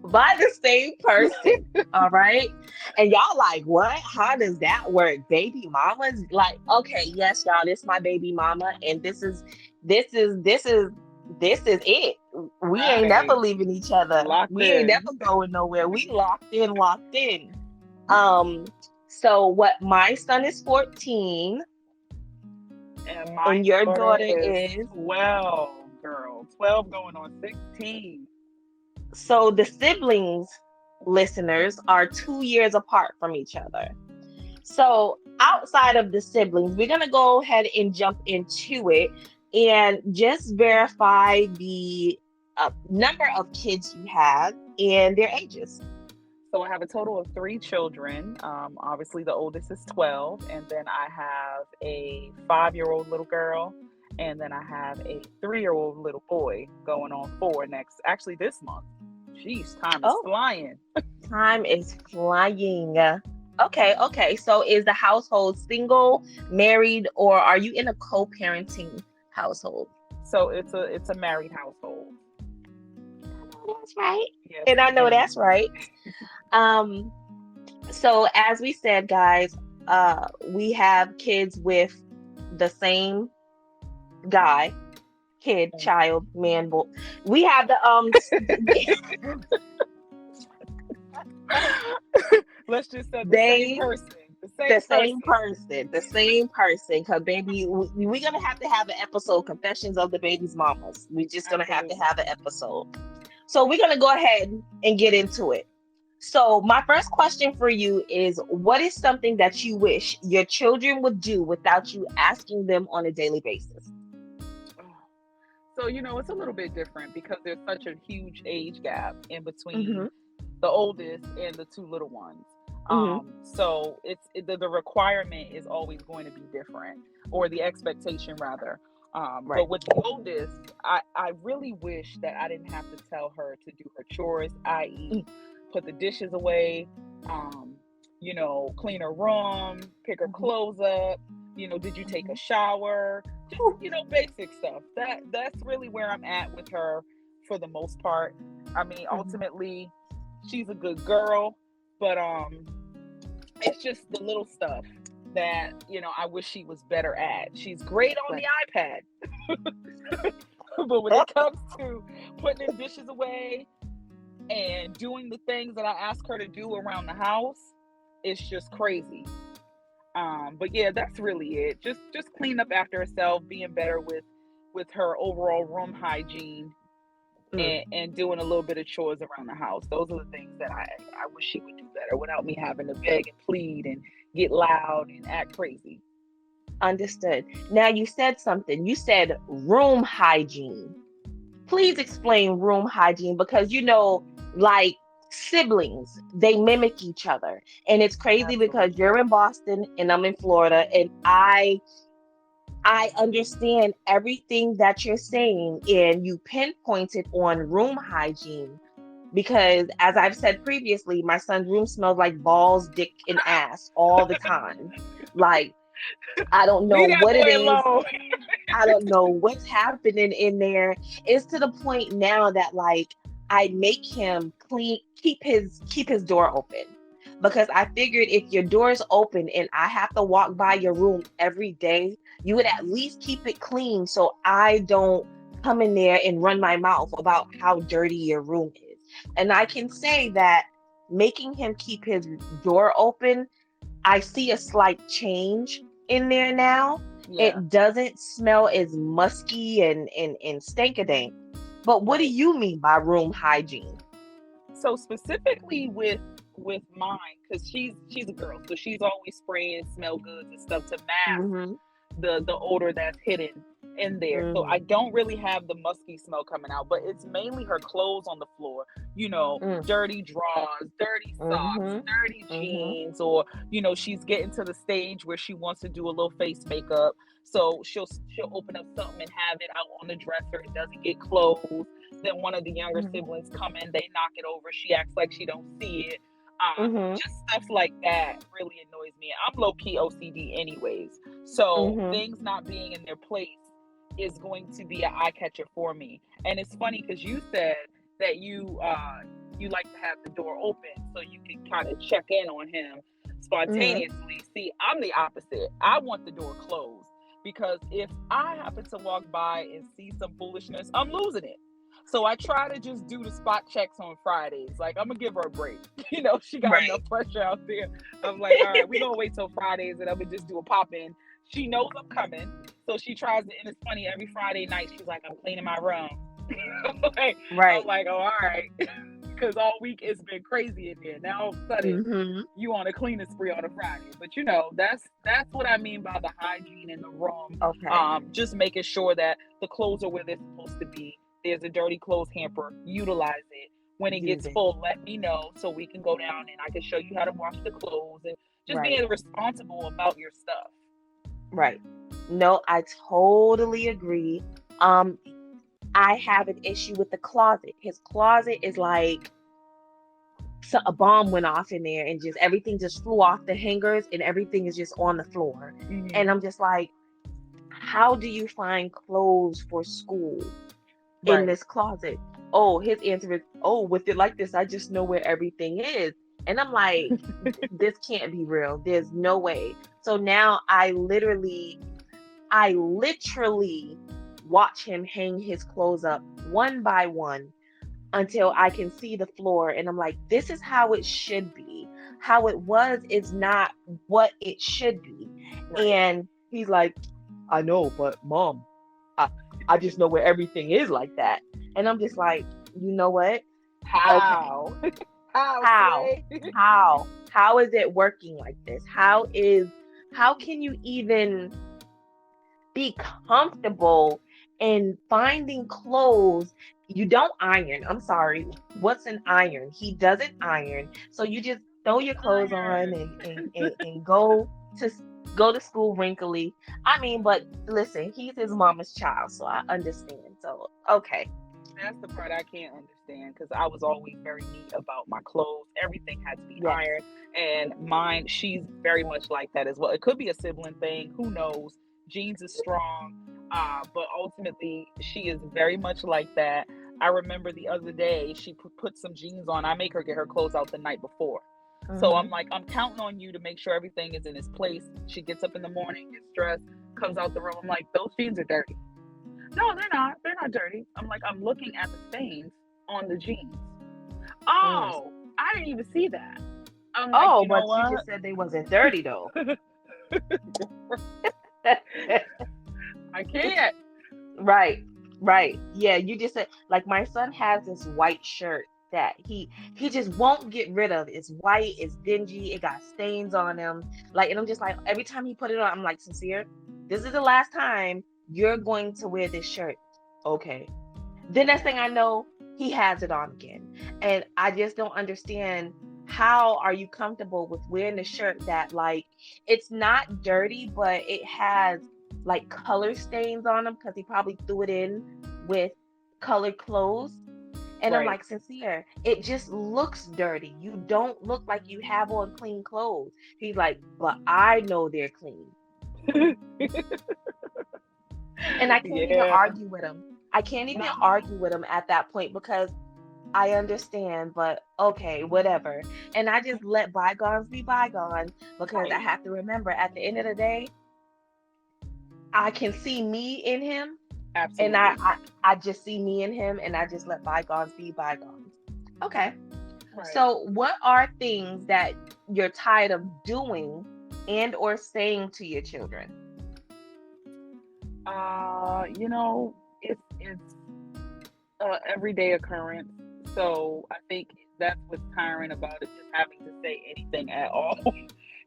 by the same person. All right. And y'all like, what? How does that work? Baby mamas? Like, okay, yes, y'all, this is my baby mama, and this is it. We ain't never leaving each other. Ain't never going nowhere. We locked in. So what? My son is 14, and your daughter is 12, girl. 12 going on 16. So the siblings, listeners, are 2 years apart from each other. So outside of the siblings, we're going to go ahead and jump into it and just verify the number of kids you have and their ages. So I have a total of 3 children. Obviously, the oldest is 12, and then I have a 5-year-old little girl, and then I have a 3-year-old little boy going on 4 actually this month. Jeez, time is flying. Time is flying. Okay. So is the household single, married, or are you in a co-parenting household? So it's a married household. That's right. Yes, and I know that's right. So as we said, guys, we have kids with the same guy, kid, child, man, boy. We have the let's just say the same person. The same person. Because baby, we're gonna have to have an episode, Confessions of the Baby's Mamas. We're just gonna have to have an episode. So we're gonna go ahead and get into it. So my first question for you is, what is something that you wish your children would do without you asking them on a daily basis? So, it's a little bit different because there's such a huge age gap in between the oldest and the 2 little ones. So the requirement is always going to be different, or the expectation rather. Right. But with the oldest, I really wish that I didn't have to tell her to do her chores, i.e. put the dishes away, clean her room, pick her clothes up, did you take a shower? Just, basic stuff. That's really where I'm at with her for the most part. I mean, ultimately, she's a good girl, but it's just the little stuff that, I wish she was better at. She's great on the iPad. But when it comes to putting the dishes away and doing the things that I ask her to do around the house, it's just crazy. But yeah, that's really it. Just clean up after herself, being better with her overall room hygiene, and doing a little bit of chores around the house. Those are the things that I wish she would do better without me having to beg and plead and get loud and act crazy. Understood. Now you said something. You said room hygiene. Please explain room hygiene, because like siblings, they mimic each other. And it's crazy because you're in Boston and I'm in Florida, and I understand everything that you're saying, and you pinpointed on room hygiene because, as I've said previously, my son's room smells like balls, dick, and ass all the time. Like, I don't know what it is. I don't know what's happening in there. It's to the point now that, like, I make him keep his door open, because I figured if your door's open and I have to walk by your room every day, you would at least keep it clean so I don't come in there and run my mouth about how dirty your room is. And I can say that making him keep his door open, I see a slight change in there now. Yeah. It doesn't smell as musky and stank-a-dank. But what do you mean by room hygiene? So specifically with mine, because she's a girl, so she's always spraying smell goods and stuff to mask the odor that's hidden in there. So I don't really have the musky smell coming out, but it's mainly her clothes on the floor, dirty drawers, dirty socks, dirty jeans, or she's getting to the stage where she wants to do a little face makeup, so she'll open up something and have it out on the dresser. It doesn't get closed. Then one of the younger siblings come in, they knock it over, she acts like she don't see it. Just stuff like that really annoys me. I'm low-key OCD anyways, so things not being in their place is going to be an eye catcher for me. And it's funny because you said that you like to have the door open so you can kind of check in on him spontaneously. See, I'm the opposite. I want the door closed, because if I happen to walk by and see some foolishness, I'm losing it. So I try to just do the spot checks on Fridays. Like, I'm gonna give her a break. She got enough pressure out there. I'm like, all right, we're gonna wait till Fridays and I'm gonna just do a pop in. She knows I'm coming, so she tries to, and it's funny, every Friday night she's like, I'm cleaning my room. I'm like, oh, all right. Because all week it's been crazy in there. Now all of a sudden you on a cleaning spree on a Friday. But that's what I mean by the hygiene in the room. Okay. Just making sure that the clothes are where they're supposed to be. There's a dirty clothes hamper, utilize it. When it gets full, let me know so we can go down and I can show you how to wash the clothes, and just being responsible about your stuff. Right. No, I totally agree. I have an issue with the closet. His closet is like, so a bomb went off in there and just everything just flew off the hangers and everything is just on the floor. Mm-hmm. And I'm just like, how do you find clothes for school in this closet? Oh, his answer is, oh, with it like this, I just know where everything is. And I'm like, this can't be real. There's no way. So now I literally watch him hang his clothes up one by one until I can see the floor. And I'm like, this is how it should be. How it was is not what it should be. And he's like, I know, but Mom, I just know where everything is like that. And I'm just like, you know what? How? Okay. How is it working like this? How can you even be comfortable in finding clothes? You don't iron. I'm sorry. What's an iron? He doesn't iron. So you just throw your clothes on and go to school wrinkly. I mean, but listen, he's his mama's child, so I understand. So, okay. That's the part I can't understand, because I was always very neat about my clothes. Everything had to be ironed. And mine, she's very much like that as well. It could be a sibling thing. Who knows? Jeans is strong. But ultimately, she is very much like that. I remember the other day, she put some jeans on. I make her get her clothes out the night before. Mm-hmm. So I'm like, I'm counting on you to make sure everything is in its place. She gets up in the morning, gets dressed, comes out the room. I'm like, those jeans are dirty. No, they're not. They're not dirty. I'm like, I'm looking at the stains on the jeans. Oh, I didn't even see that. I'm like, you know what? You just said they wasn't dirty though. I can't. Right. Yeah, you just said, like, my son has this white shirt that he just won't get rid of. It's white, it's dingy, it got stains on him. Like, and I'm just like, every time he put it on, I'm like, Sincere, this is the last time you're going to wear this shirt. Okay. The next thing I know, he has it on again. And I just don't understand, how are you comfortable with wearing a shirt that, like, it's not dirty, but it has like color stains on him because he probably threw it in with colored clothes. And I'm like, Sincere, it just looks dirty. You don't look like you have on clean clothes. He's like, but I know they're clean. And I can't even argue with him. I can't even argue with him at that point, because I understand, but okay, whatever. And I just let bygones be bygones, because I have to remember, at the end of the day, I can see me in him. Absolutely. And I just see me in him, and I just let bygones be bygones. Okay. Right. So what are things that you're tired of doing and or saying to your children? It's everyday occurrence. So I think that's what's tiring about it, just having to say anything at all.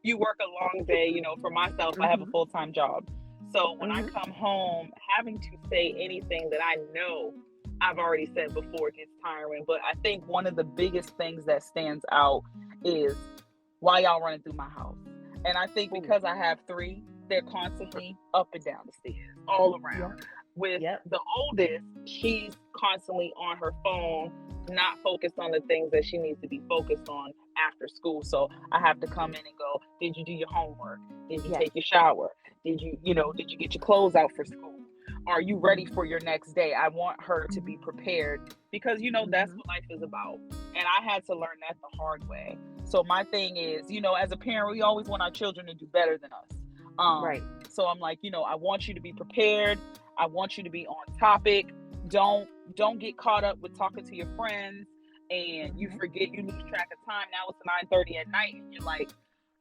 You work a long day, for myself, I have a full-time job. So when I come home, having to say anything that I know I've already said before gets tiring. But I think one of the biggest things that stands out is, why y'all running through my house? And I think because I have 3, they're constantly up and down the stairs, all around. Yep. With the oldest, she's constantly on her phone, not focused on the things that she needs to be focused on after school. So I have to come in and go, did you do your homework? Did you take your shower? Did you get your clothes out for school? Are you ready for your next day? I want her to be prepared, because, that's what life is about. And I had to learn that the hard way. So my thing is, as a parent, we always want our children to do better than us. So I'm like, I want you to be prepared. I want you to be on topic. Don't get caught up with talking to your friends and you forget, you lose track of time. Now it's 9:30 at night and you're like,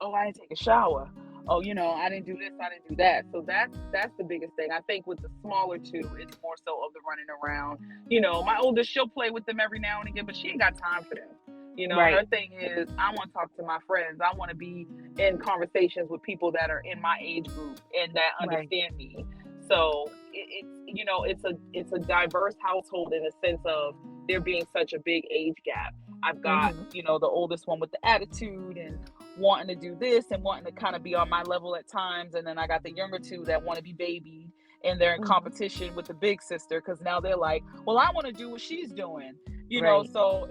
oh, I didn't take a shower. Oh, I didn't do this, I didn't do that. So that's the biggest thing. I think with the smaller 2, it's more so of the running around. My oldest, she'll play with them every now and again, but she ain't got time for them. Her thing is, I want to talk to my friends. I want to be in conversations with people that are in my age group and that understand me. So it's a diverse household in the sense of there being such a big age gap. I've got the oldest one with the attitude and wanting to do this and wanting to kind of be on my level at times, and then I got the younger two that want to be babied, and they're in competition with the big sister because now they're like, well, I want to do what she's doing, so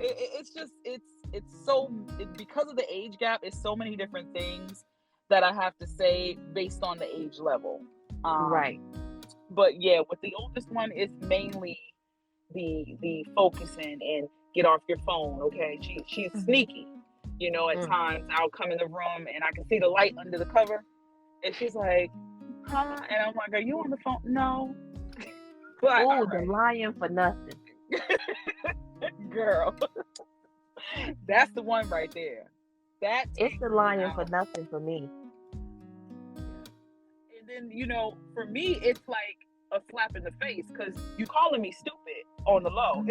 because of the age gap, it's so many different things that I have to say based on the age level. But yeah, with the oldest one, it's mainly the focusing and get off your phone. Okay, she's sneaky. At times I'll come in the room and I can see the light under the cover, and she's like, "Huh?" And I'm like, "Are you on the phone?" No. Oh, the lying for nothing, girl. That's the one right there. It's the lying for nothing for me. And then, for me, it's like a slap in the face because you calling me stupid on the low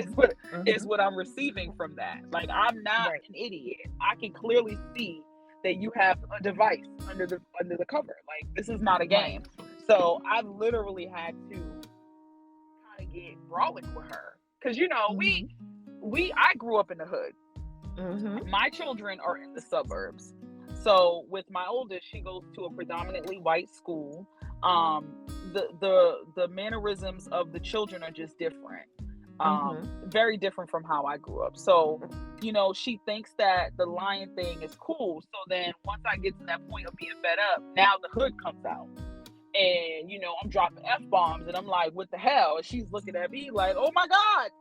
is what I'm receiving from that. Like, I'm not an idiot. I can clearly see that you have a device under the cover. Like, this is not a game. So I've literally had to kind of get brolic with her because I grew up in the hood. My children are in the suburbs. So with my oldest, she goes to a predominantly white school. The mannerisms of the children are just different. Very different from how I grew up. So, she thinks that the lying thing is cool. So then once I get to that point of being fed up, now the hood comes out. And, I'm dropping F-bombs and I'm like, what the hell? And she's looking at me like, oh my God.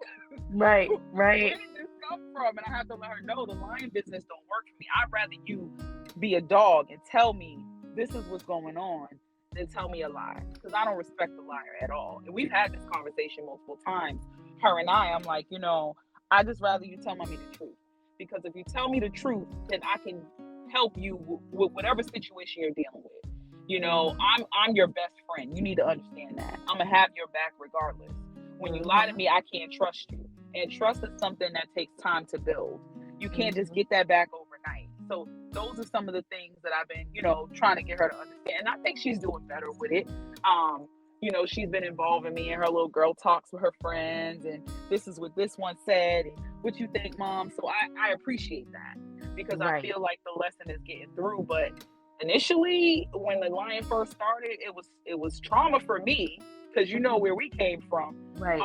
Right. Where did this come from? And I have to let her know the lying business don't work for me. I'd rather you be a dog and tell me this is what's going on than tell me a lie. Because I don't respect the liar at all. And we've had this conversation multiple times. Her and I'm like, I just rather you tell me the truth. Because if you tell me the truth, then I can help you with whatever situation you're dealing with. I'm your best friend. You need to understand that. I'm going to have your back regardless. When you lie to me, I can't trust you. And trust is something that takes time to build. You can't just get that back overnight. So those are some of the things that I've been, trying to get her to understand. And I think she's doing better with it. She's been involving me in her little girl talks with her friends. And this is what this one said. And what you think, Mom? So I appreciate that because I feel like the lesson is getting through. But initially, when the lying first started, it was trauma for me because where we came from. Right.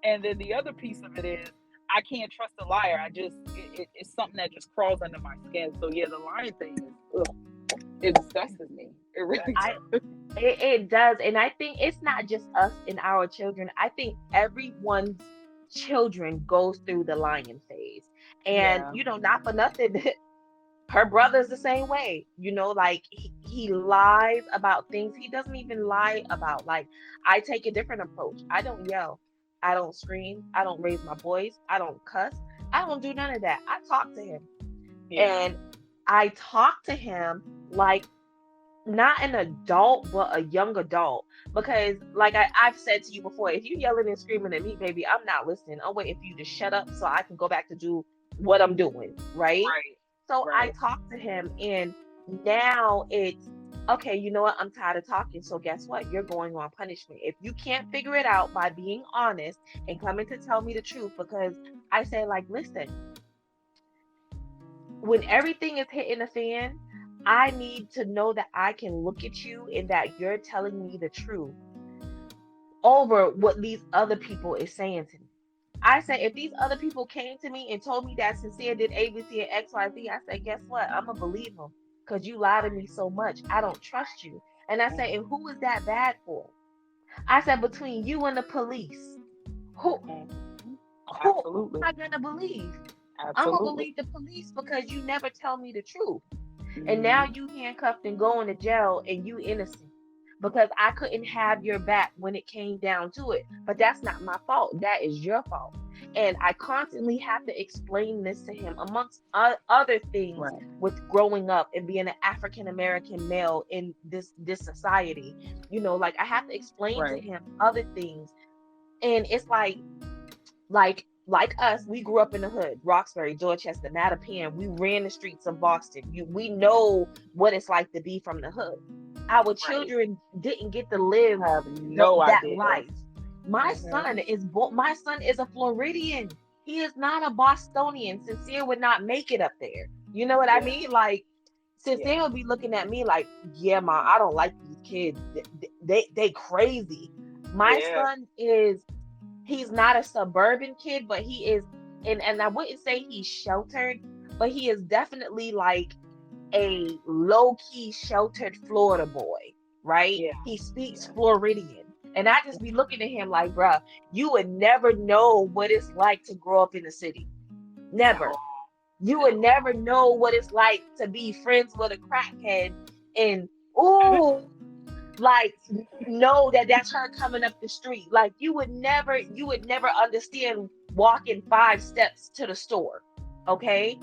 And then the other piece of it is I can't trust a liar. It's something that just crawls under my skin. So yeah, the lying thing it disgusts me. It really does. It does. And I think it's not just us and our children. I think everyone's children goes through the lying phase. And, not for nothing, her brother's the same way. Like he lies about things he doesn't even lie about. Like, I take a different approach. I don't yell. I don't scream. I don't raise my voice. I don't cuss. I don't do none of that. I talk to him. And I talk to him like not an adult, but a young adult. Because like I've said to you before, if you yelling and screaming at me, baby, I'm not listening. I'm waiting for you to shut up so I can go back to do what I'm doing. Right. So I talk to him, and now it's, okay, you know what? I'm tired of talking. So guess what? You're going on punishment. If you can't figure it out by being honest and coming to tell me the truth, because I say, like, listen, when everything is hitting the fan, I need to know that I can look at you and that you're telling me the truth over what these other people is saying to me. I say, if these other people came to me and told me that Sincere did ABC and XYZ, I say, guess what? I'm going to believe them because you lie to me so much. I don't trust you. And I say, and who is that bad for? I said, between you and the police, who am I going to believe? I'm going to believe the police because you never tell me the truth. And now you handcuffed and going to jail and you innocent because I couldn't have your back when it came down to it. But that's not my fault. That is your fault. And I constantly have to explain this to him amongst other things with growing up and being an African-American male in this society. Like I have to explain to him other things. And it's like us, we grew up in the hood, Roxbury, Dorchester, Mattapan. We ran the streets of Boston. We know what it's like to be from the hood. Our children didn't get to live that life. My son is a Floridian. He is not a Bostonian. Sincere would not make it up there. You know what I mean? Like, Sincere would be looking at me like, yeah, Ma, I don't like these kids. They crazy. My son he's not a suburban kid, but he is, and I wouldn't say he's sheltered, but he is definitely like a low-key sheltered Florida boy, right? He speaks Floridian. And I just be looking at him like, bruh, you would never know what it's like to grow up in the city. Never. You would never know what it's like to be friends with a crackhead and, like, know that that's her coming up the street. Like, you would never understand walking 5 steps to the store. Okay?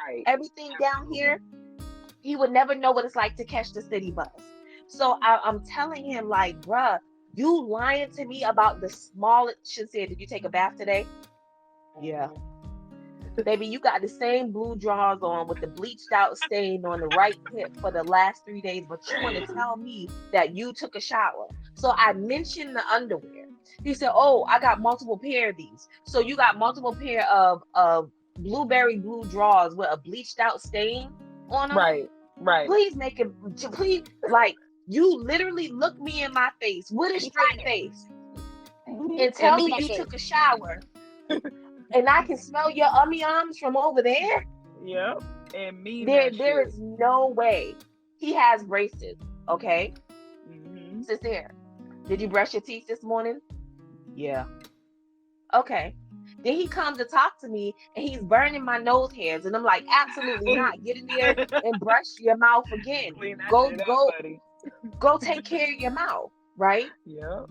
Right. Everything down here, he would never know what it's like to catch the city bus. So I'm telling him, like, bruh, you lying to me about the smallest. Sincere, did you take a bath today? Yeah. Baby, you got the same blue drawers on with the bleached out stain on the right hip for the last 3 days, but you want to tell me that you took a shower. So I mentioned the underwear. He said, oh, I got multiple pair of these. So you got multiple pair of blueberry blue drawers with a bleached out stain on them? Right. Please, like, you literally look me in my face with a straight face and tell me you took a shower and I can smell your ums from over there? Yep. And me. There is no way. He has braces, okay? Mm-hmm. Sincere, did you brush your teeth this morning? Yeah. Okay. Then he comes to talk to me and he's burning my nose hairs. And I'm like, absolutely not. Get in there and brush your mouth again. Go take care of your mouth, right? Yep.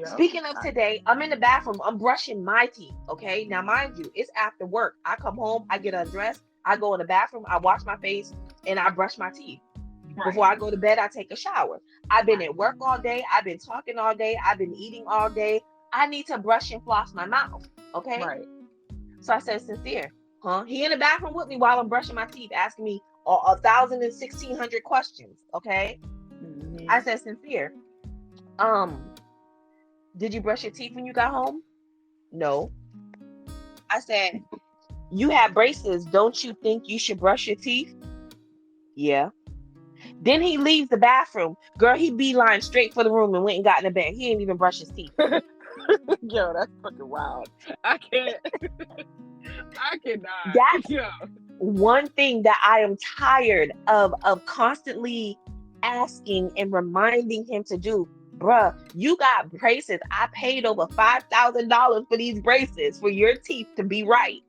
Speaking of today, I'm in the bathroom. I'm brushing my teeth, okay? Now, mind you, it's after work. I come home, I get undressed, I go in the bathroom, I wash my face, and I brush my teeth. Right. Before I go to bed, I take a shower. I've been at work all day. I've been talking all day. I've been eating all day. I need to brush and floss my mouth, okay? Right. So I said, Sincere, huh? He in the bathroom with me while I'm brushing my teeth, asking me 1,000 and 1,600 questions, okay? Mm-hmm. I said, Sincere, did you brush your teeth when you got home? No. I said, you have braces. Don't you think you should brush your teeth? Yeah. Then he leaves the bathroom. Girl, he beeline straight for the room and went and got in the bed. He didn't even brush his teeth. Yo, that's fucking wild. I can't. I cannot. That's one thing that I am tired of constantly asking and reminding him to do. Bruh, you got braces. I paid over $5,000 for these braces for your teeth to be right.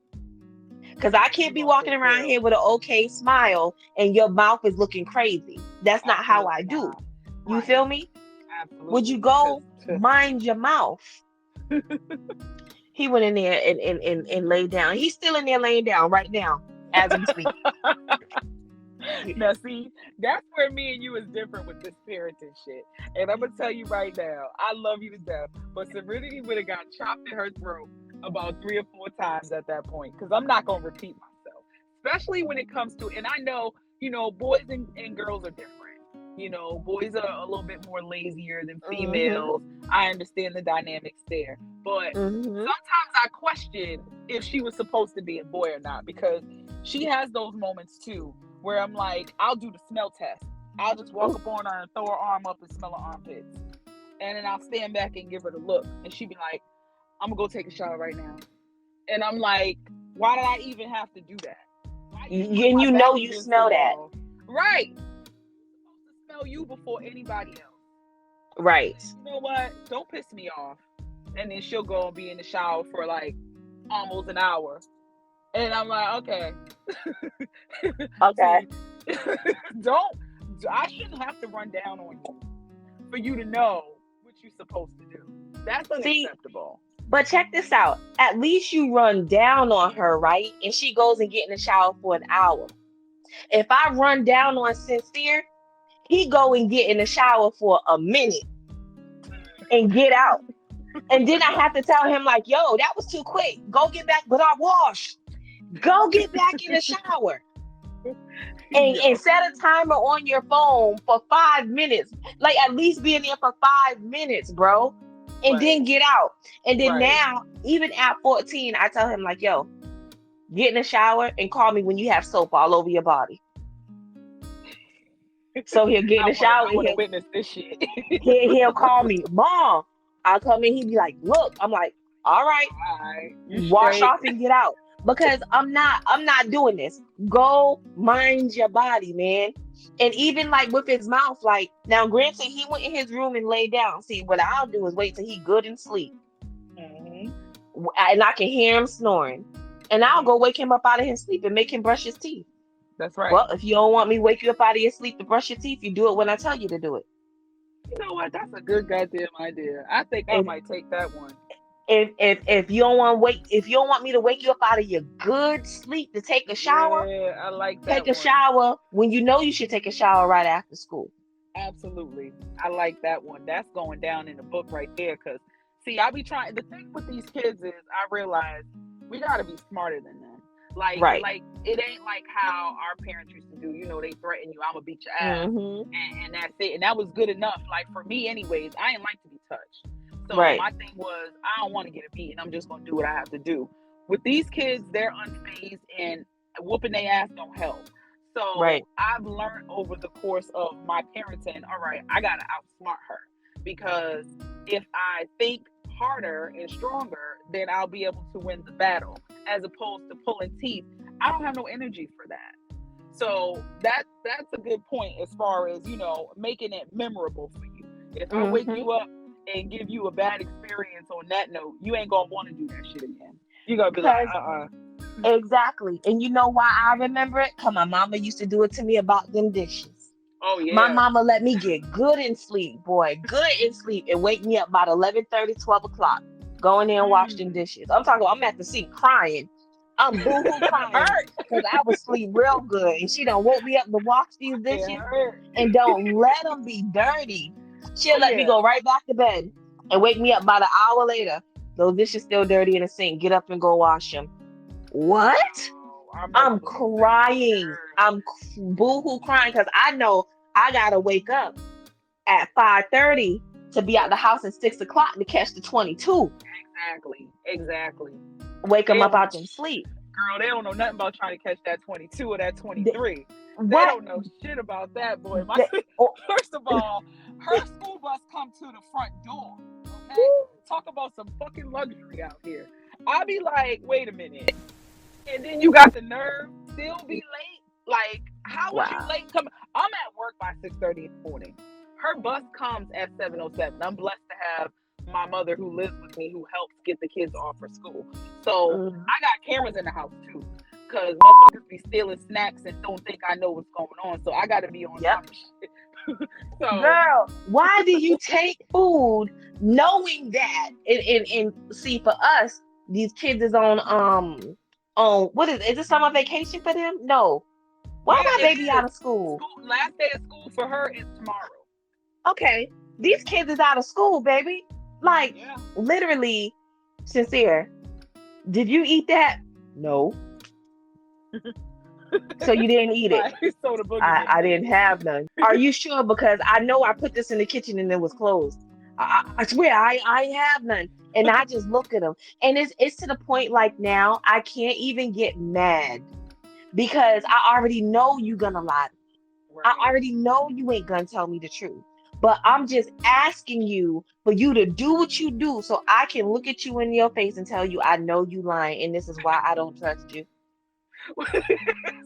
Because I can't be walking around here with an okay smile and your mouth is looking crazy. That's not how I do. You feel me? Absolutely. Would you go mind your mouth? He went in there and laid down. He's still in there laying down right now as we speak. Now, see, that's where me and you is different with this parenting shit. And I'm going to tell you right now, I love you to death, but Serenity would have got chopped in her throat about 3 or 4 times at that point, because I'm not going to repeat myself, especially when it comes to, and I know, boys and girls are different. Boys are a little bit more lazier than females. Mm-hmm. I understand the dynamics there, but sometimes I question if she was supposed to be a boy or not, because she has those moments too, where I'm like, I'll do the smell test. I'll just walk up on her and throw her arm up and smell her armpits. And then I'll stand back and give her the look. And she'd be like, I'm going to go take a shower right now. And I'm like, why did I even have to do that? And you smell that. Right. I'm supposed to smell you before anybody else. Right. You know what? Don't piss me off. And then she'll go and be in the shower for like almost an hour. And I'm like, okay. Okay. I shouldn't have to run down on you for you to know what you're supposed to do. That's unacceptable. But check this out. At least you run down on her, right? And she goes and get in the shower for an hour. If I run down on Sincere, he go and get in the shower for a minute and get out. And then I have to tell him like, yo, that was too quick. Go get back, but I washed. Go get back in the shower. And set a timer on your phone for 5 minutes. Like, at least be in there for 5 minutes, bro. And then get out. And then now, even at 14, I tell him, like, yo, get in the shower and call me when you have soap all over your body. So he'll get in the shower. I want to witness this shit. he'll call me, Mom. I'll come in. He'd be like, look. I'm like, all right. Wash off and get out. Because I'm not doing this. Go mind your body, man. And even like with his mouth, like, now granted, he went in his room and laid down. See, what I'll do is wait till he good and sleep. And I can hear him snoring. And I'll go wake him up out of his sleep and make him brush his teeth. That's right. Well, if you don't want me to wake you up out of your sleep to brush your teeth, you do it when I tell you to do it. You know what? That's a good goddamn idea. I think I might take that one. If you don't want me to wake you up out of your good sleep to take a shower, I like that. Take a shower when you know you should take a shower right after school. Absolutely. I like that one. That's going down in the book right there. Because, see, I be trying. The thing with these kids is I realize we got to be smarter than them. Like it ain't like how our parents used to do. You know, they threaten you, I'm going to beat your ass. And that's it. And that was good enough. Like, for me anyways, I didn't like to be touched. So my thing was, I don't want to get a beating. I'm just going to do what I have to do. With these kids, they're unfazed, and whooping their ass don't help. So I've learned over the course of my parenting, all right, I got to outsmart her. Because if I think harder and stronger, then I'll be able to win the battle. As opposed to pulling teeth, I don't have no energy for that. So that's a good point as far as, you know, making it memorable for you. If I wake you up and give you a bad experience on that note, you ain't gonna want to do that shit again. You're gonna be like, Exactly. And you know why I remember it? Because my mama used to do it to me about them dishes. Oh, yeah. My mama let me get good in sleep, boy. Good in sleep. And wake me up about 11:30, 12 o'clock. Go in there and wash them dishes. I'm at the sink crying. I'm boo-hoo crying because I was sleep real good. And she done woke me up to wash these dishes and don't let them be dirty. She'll let me go right back to bed and wake me up about an hour later. Those dishes still dirty in the sink. Get up and go wash them. What? I'm crying. I'm boo-hoo crying because I know I got to wake up at 5:30 to be out the house at 6 o'clock to catch the 22. Exactly. Wake them up out their sleep. Girl, they don't know nothing about trying to catch that 22 or that 23. They don't know shit about that, boy. First of all, her school bus come to the front door. Okay? Talk about some fucking luxury out here. I'll be like, wait a minute. And then you got the nerve still be late? Like, how was you late coming? I'm at work by 6:30 in the morning. Her bus comes at 7:07. I'm blessed to have my mother who lives with me who helps get the kids off for school. So I got cameras in the house too. Because motherfuckers be stealing snacks and don't think I know what's going on. So I got to be on top of shit. So, girl, why do you take food knowing that? And see, for us, these kids is on what is it summer vacation for them? No. Why my baby out of school? Last day of school for her is tomorrow. Okay. These kids is out of school, baby. Like, literally, Sincere, did you eat that? No. So you didn't eat it? I didn't have none. Are you sure? Because I know I put this in the kitchen and it was closed. I swear I have none. And I just look at them. And it's to the point like now I can't even get mad because I already know you gonna lie to me. I already know you ain't gonna tell me the truth. But I'm just asking you for you to do what you do so I can look at you in your face and tell you I know you lying and this is why I don't trust you.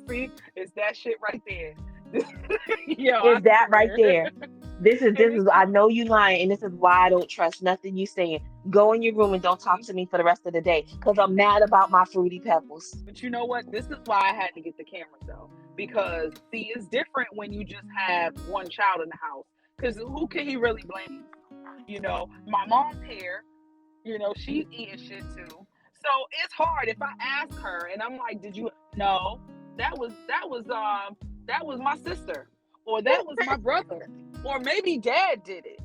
See, it's that shit right there. Is that right there? This is I know you lying and this is why I don't trust nothing you saying. Go in your room and don't talk to me for the rest of the day because I'm mad about my Fruity Pebbles. But you know what? This is why I had to get the cameras though. Because see, it's different when you just have one child in the house. Because who can he really blame? You know, my mom's here. You know, she's eating shit too. So it's hard if I ask her and I'm like, "Did you?" No, that was my sister, or that was my brother, or maybe Dad did it.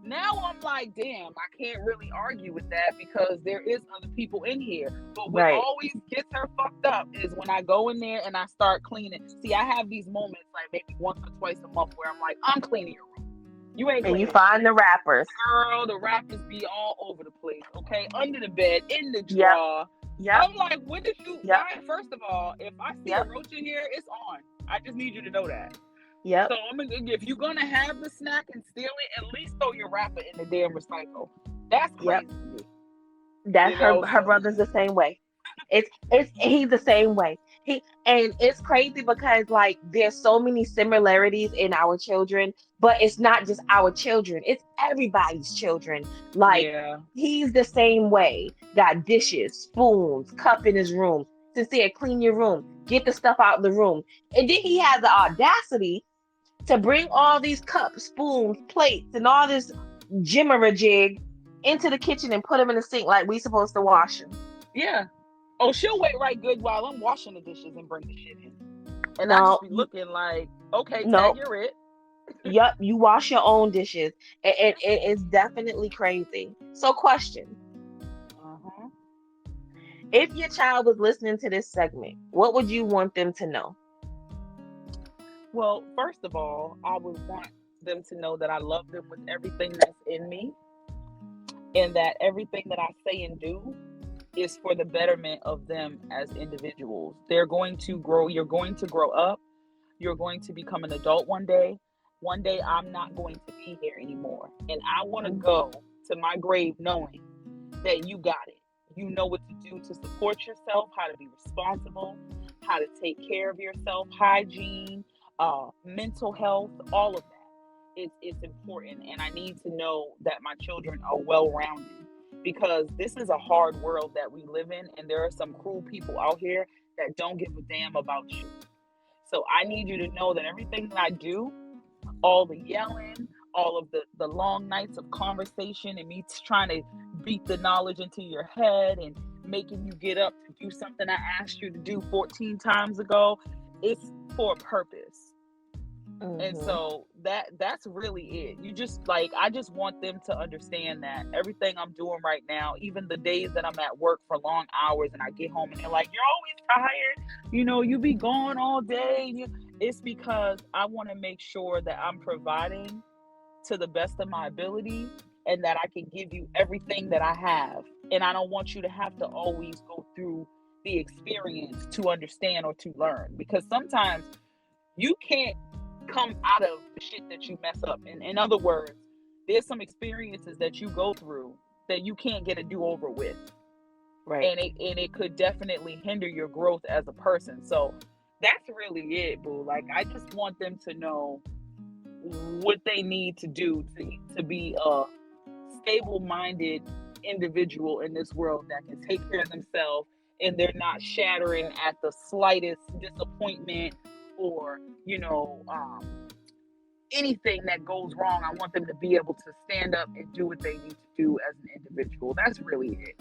Now I'm like, damn, I can't really argue with that because there is other people in here. But what Right. always gets her fucked up is when I go in there and I start cleaning. See, I have these moments like maybe once or twice a month where I'm like, I'm cleaning your room. You ain't And cleaning you find shit. the wrappers. Girl, the wrappers be all over the place, okay? Under the bed, in the Yep. drawer. Yep. I'm like, when did you, Yep. why? First of all, if I see a roach in here, it's on. I just need you to know that. Yep. So if you're gonna have the snack and steal it, at least throw your wrapper in the damn recycle. That's crazy to me. That's her brother's the same way. He's the same way. And it's crazy because like there's so many similarities in our children, but it's not just our children, it's everybody's children. Like he's the same way. Got dishes, spoons, cup in his room. Sincere, clean your room, get the stuff out of the room. And then he has the audacity to bring all these cups, spoons, plates, and all this jimmerajig into the kitchen and put them in the sink like we supposed to wash them. Yeah. Oh, she'll wait right good while I'm washing the dishes and bring the shit in. And I just be looking like, okay, Ted, you're it. Yep, you wash your own dishes. And it's definitely crazy. So question. If your child was listening to this segment, what would you want them to know? Well, first of all, I would want them to know that I love them with everything that's in me, and that everything that I say and do is for the betterment of them as individuals. They're going to grow. You're going to grow up. You're going to become an adult one day. One day I'm not going to be here anymore. And I want to go to my grave knowing that you got it. You know what to do to support yourself, how to be responsible, how to take care of yourself, hygiene, mental health, all of that. It's important. And I need to know that my children are well-rounded, because this is a hard world that we live in, and there are some cruel people out here that don't give a damn about you. So I need you to know that everything that I do, all the yelling, all of the long nights of conversation and me trying to beat the knowledge into your head and making you get up to do something I asked you to do 14 times ago, it's for a purpose. And so that's really it. You just like, I just want them to understand that everything I'm doing right now, even the days that I'm at work for long hours and I get home and they're like, you're always tired, you be gone all day. It's because I want to make sure that I'm providing to the best of my ability and that I can give you everything that I have. And I don't want you to have to always go through the experience to understand or to learn, because sometimes you can't come out of the shit that you mess up. And in other words, there's some experiences that you go through that you can't get a do-over with. Right. And it could definitely hinder your growth as a person. So that's really it, boo. Like, I just want them to know what they need to do to be a stable-minded individual in this world that can take care of themselves and they're not shattering at the slightest disappointment or anything that goes wrong. I want them to be able to stand up and do what they need to do as an individual. That's really it.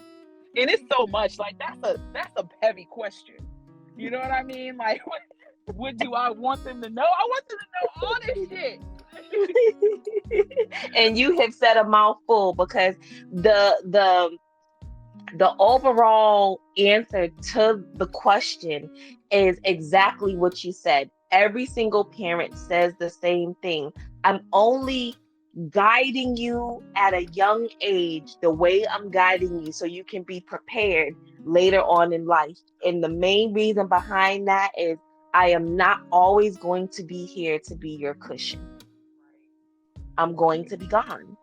And it's so much like that's a heavy question. You know what I mean? Like, what do I want them to know? I want them to know all this shit. And you have said a mouthful, because the overall answer to the question is exactly what you said. Every single parent says the same thing. I'm only guiding you at a young age the way I'm guiding you so you can be prepared later on in life. And the main reason behind that is I am not always going to be here to be your cushion. I'm going to be gone.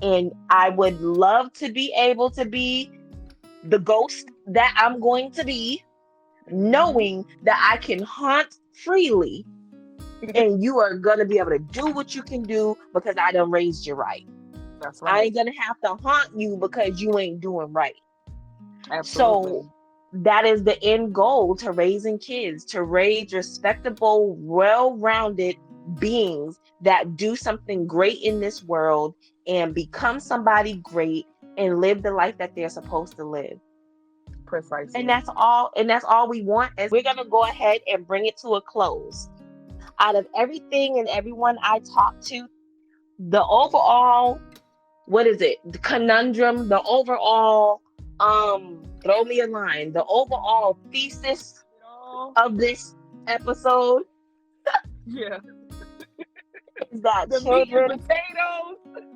And I would love to be able to be the ghost that I'm going to be, knowing that I can haunt freely and you are going to be able to do what you can do because I done raised you right. That's right. I ain't going to have to haunt you because you ain't doing right. Absolutely. So that is the end goal to raising kids, to raise respectable, well-rounded beings that do something great in this world and become somebody great and live the life that they're supposed to live. Precisely. And that's all we want. As we're going to go ahead and bring it to a close. Out of everything and everyone I talked to, the overall, what is it? The conundrum, the overall, throw me a line, the overall thesis of this episode Yeah. is that The children, meat and potatoes.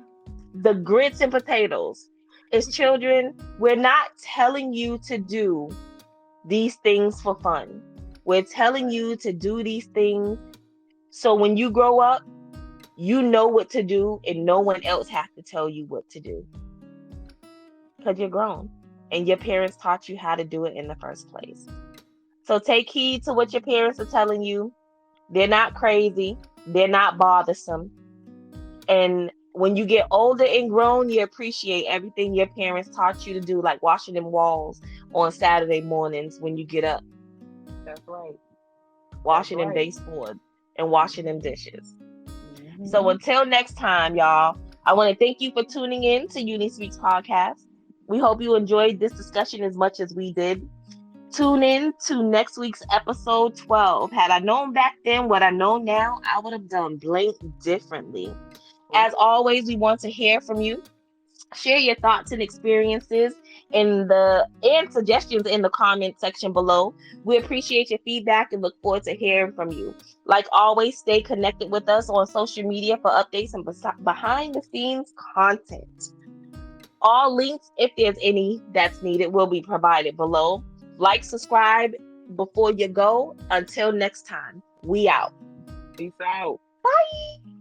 the grits and potatoes, is children, we're not telling you to do these things for fun. We're telling you to do these things so when you grow up, you know what to do and no one else has to tell you what to do. Because you're grown and your parents taught you how to do it in the first place. So take heed to what your parents are telling you. They're not crazy. They're not bothersome. And when you get older and grown, you appreciate everything your parents taught you to do, like washing them walls on Saturday mornings when you get up. That's right. Washing them baseboards and washing them dishes. So until next time, y'all, I want to thank you for tuning in to Uni Speaks podcast. We hope you enjoyed this discussion as much as we did. Tune in to next week's episode 12. Had I known back then what I know now, I would have done blank differently. As always, we want to hear from you. Share your thoughts and experiences and suggestions in the comment section below. We appreciate your feedback and look forward to hearing from you. Like always, stay connected with us on social media for updates and behind the scenes content. All links, if there's any that's needed, will be provided below. Like, subscribe before you go. Until next time, we out. Peace out. Bye.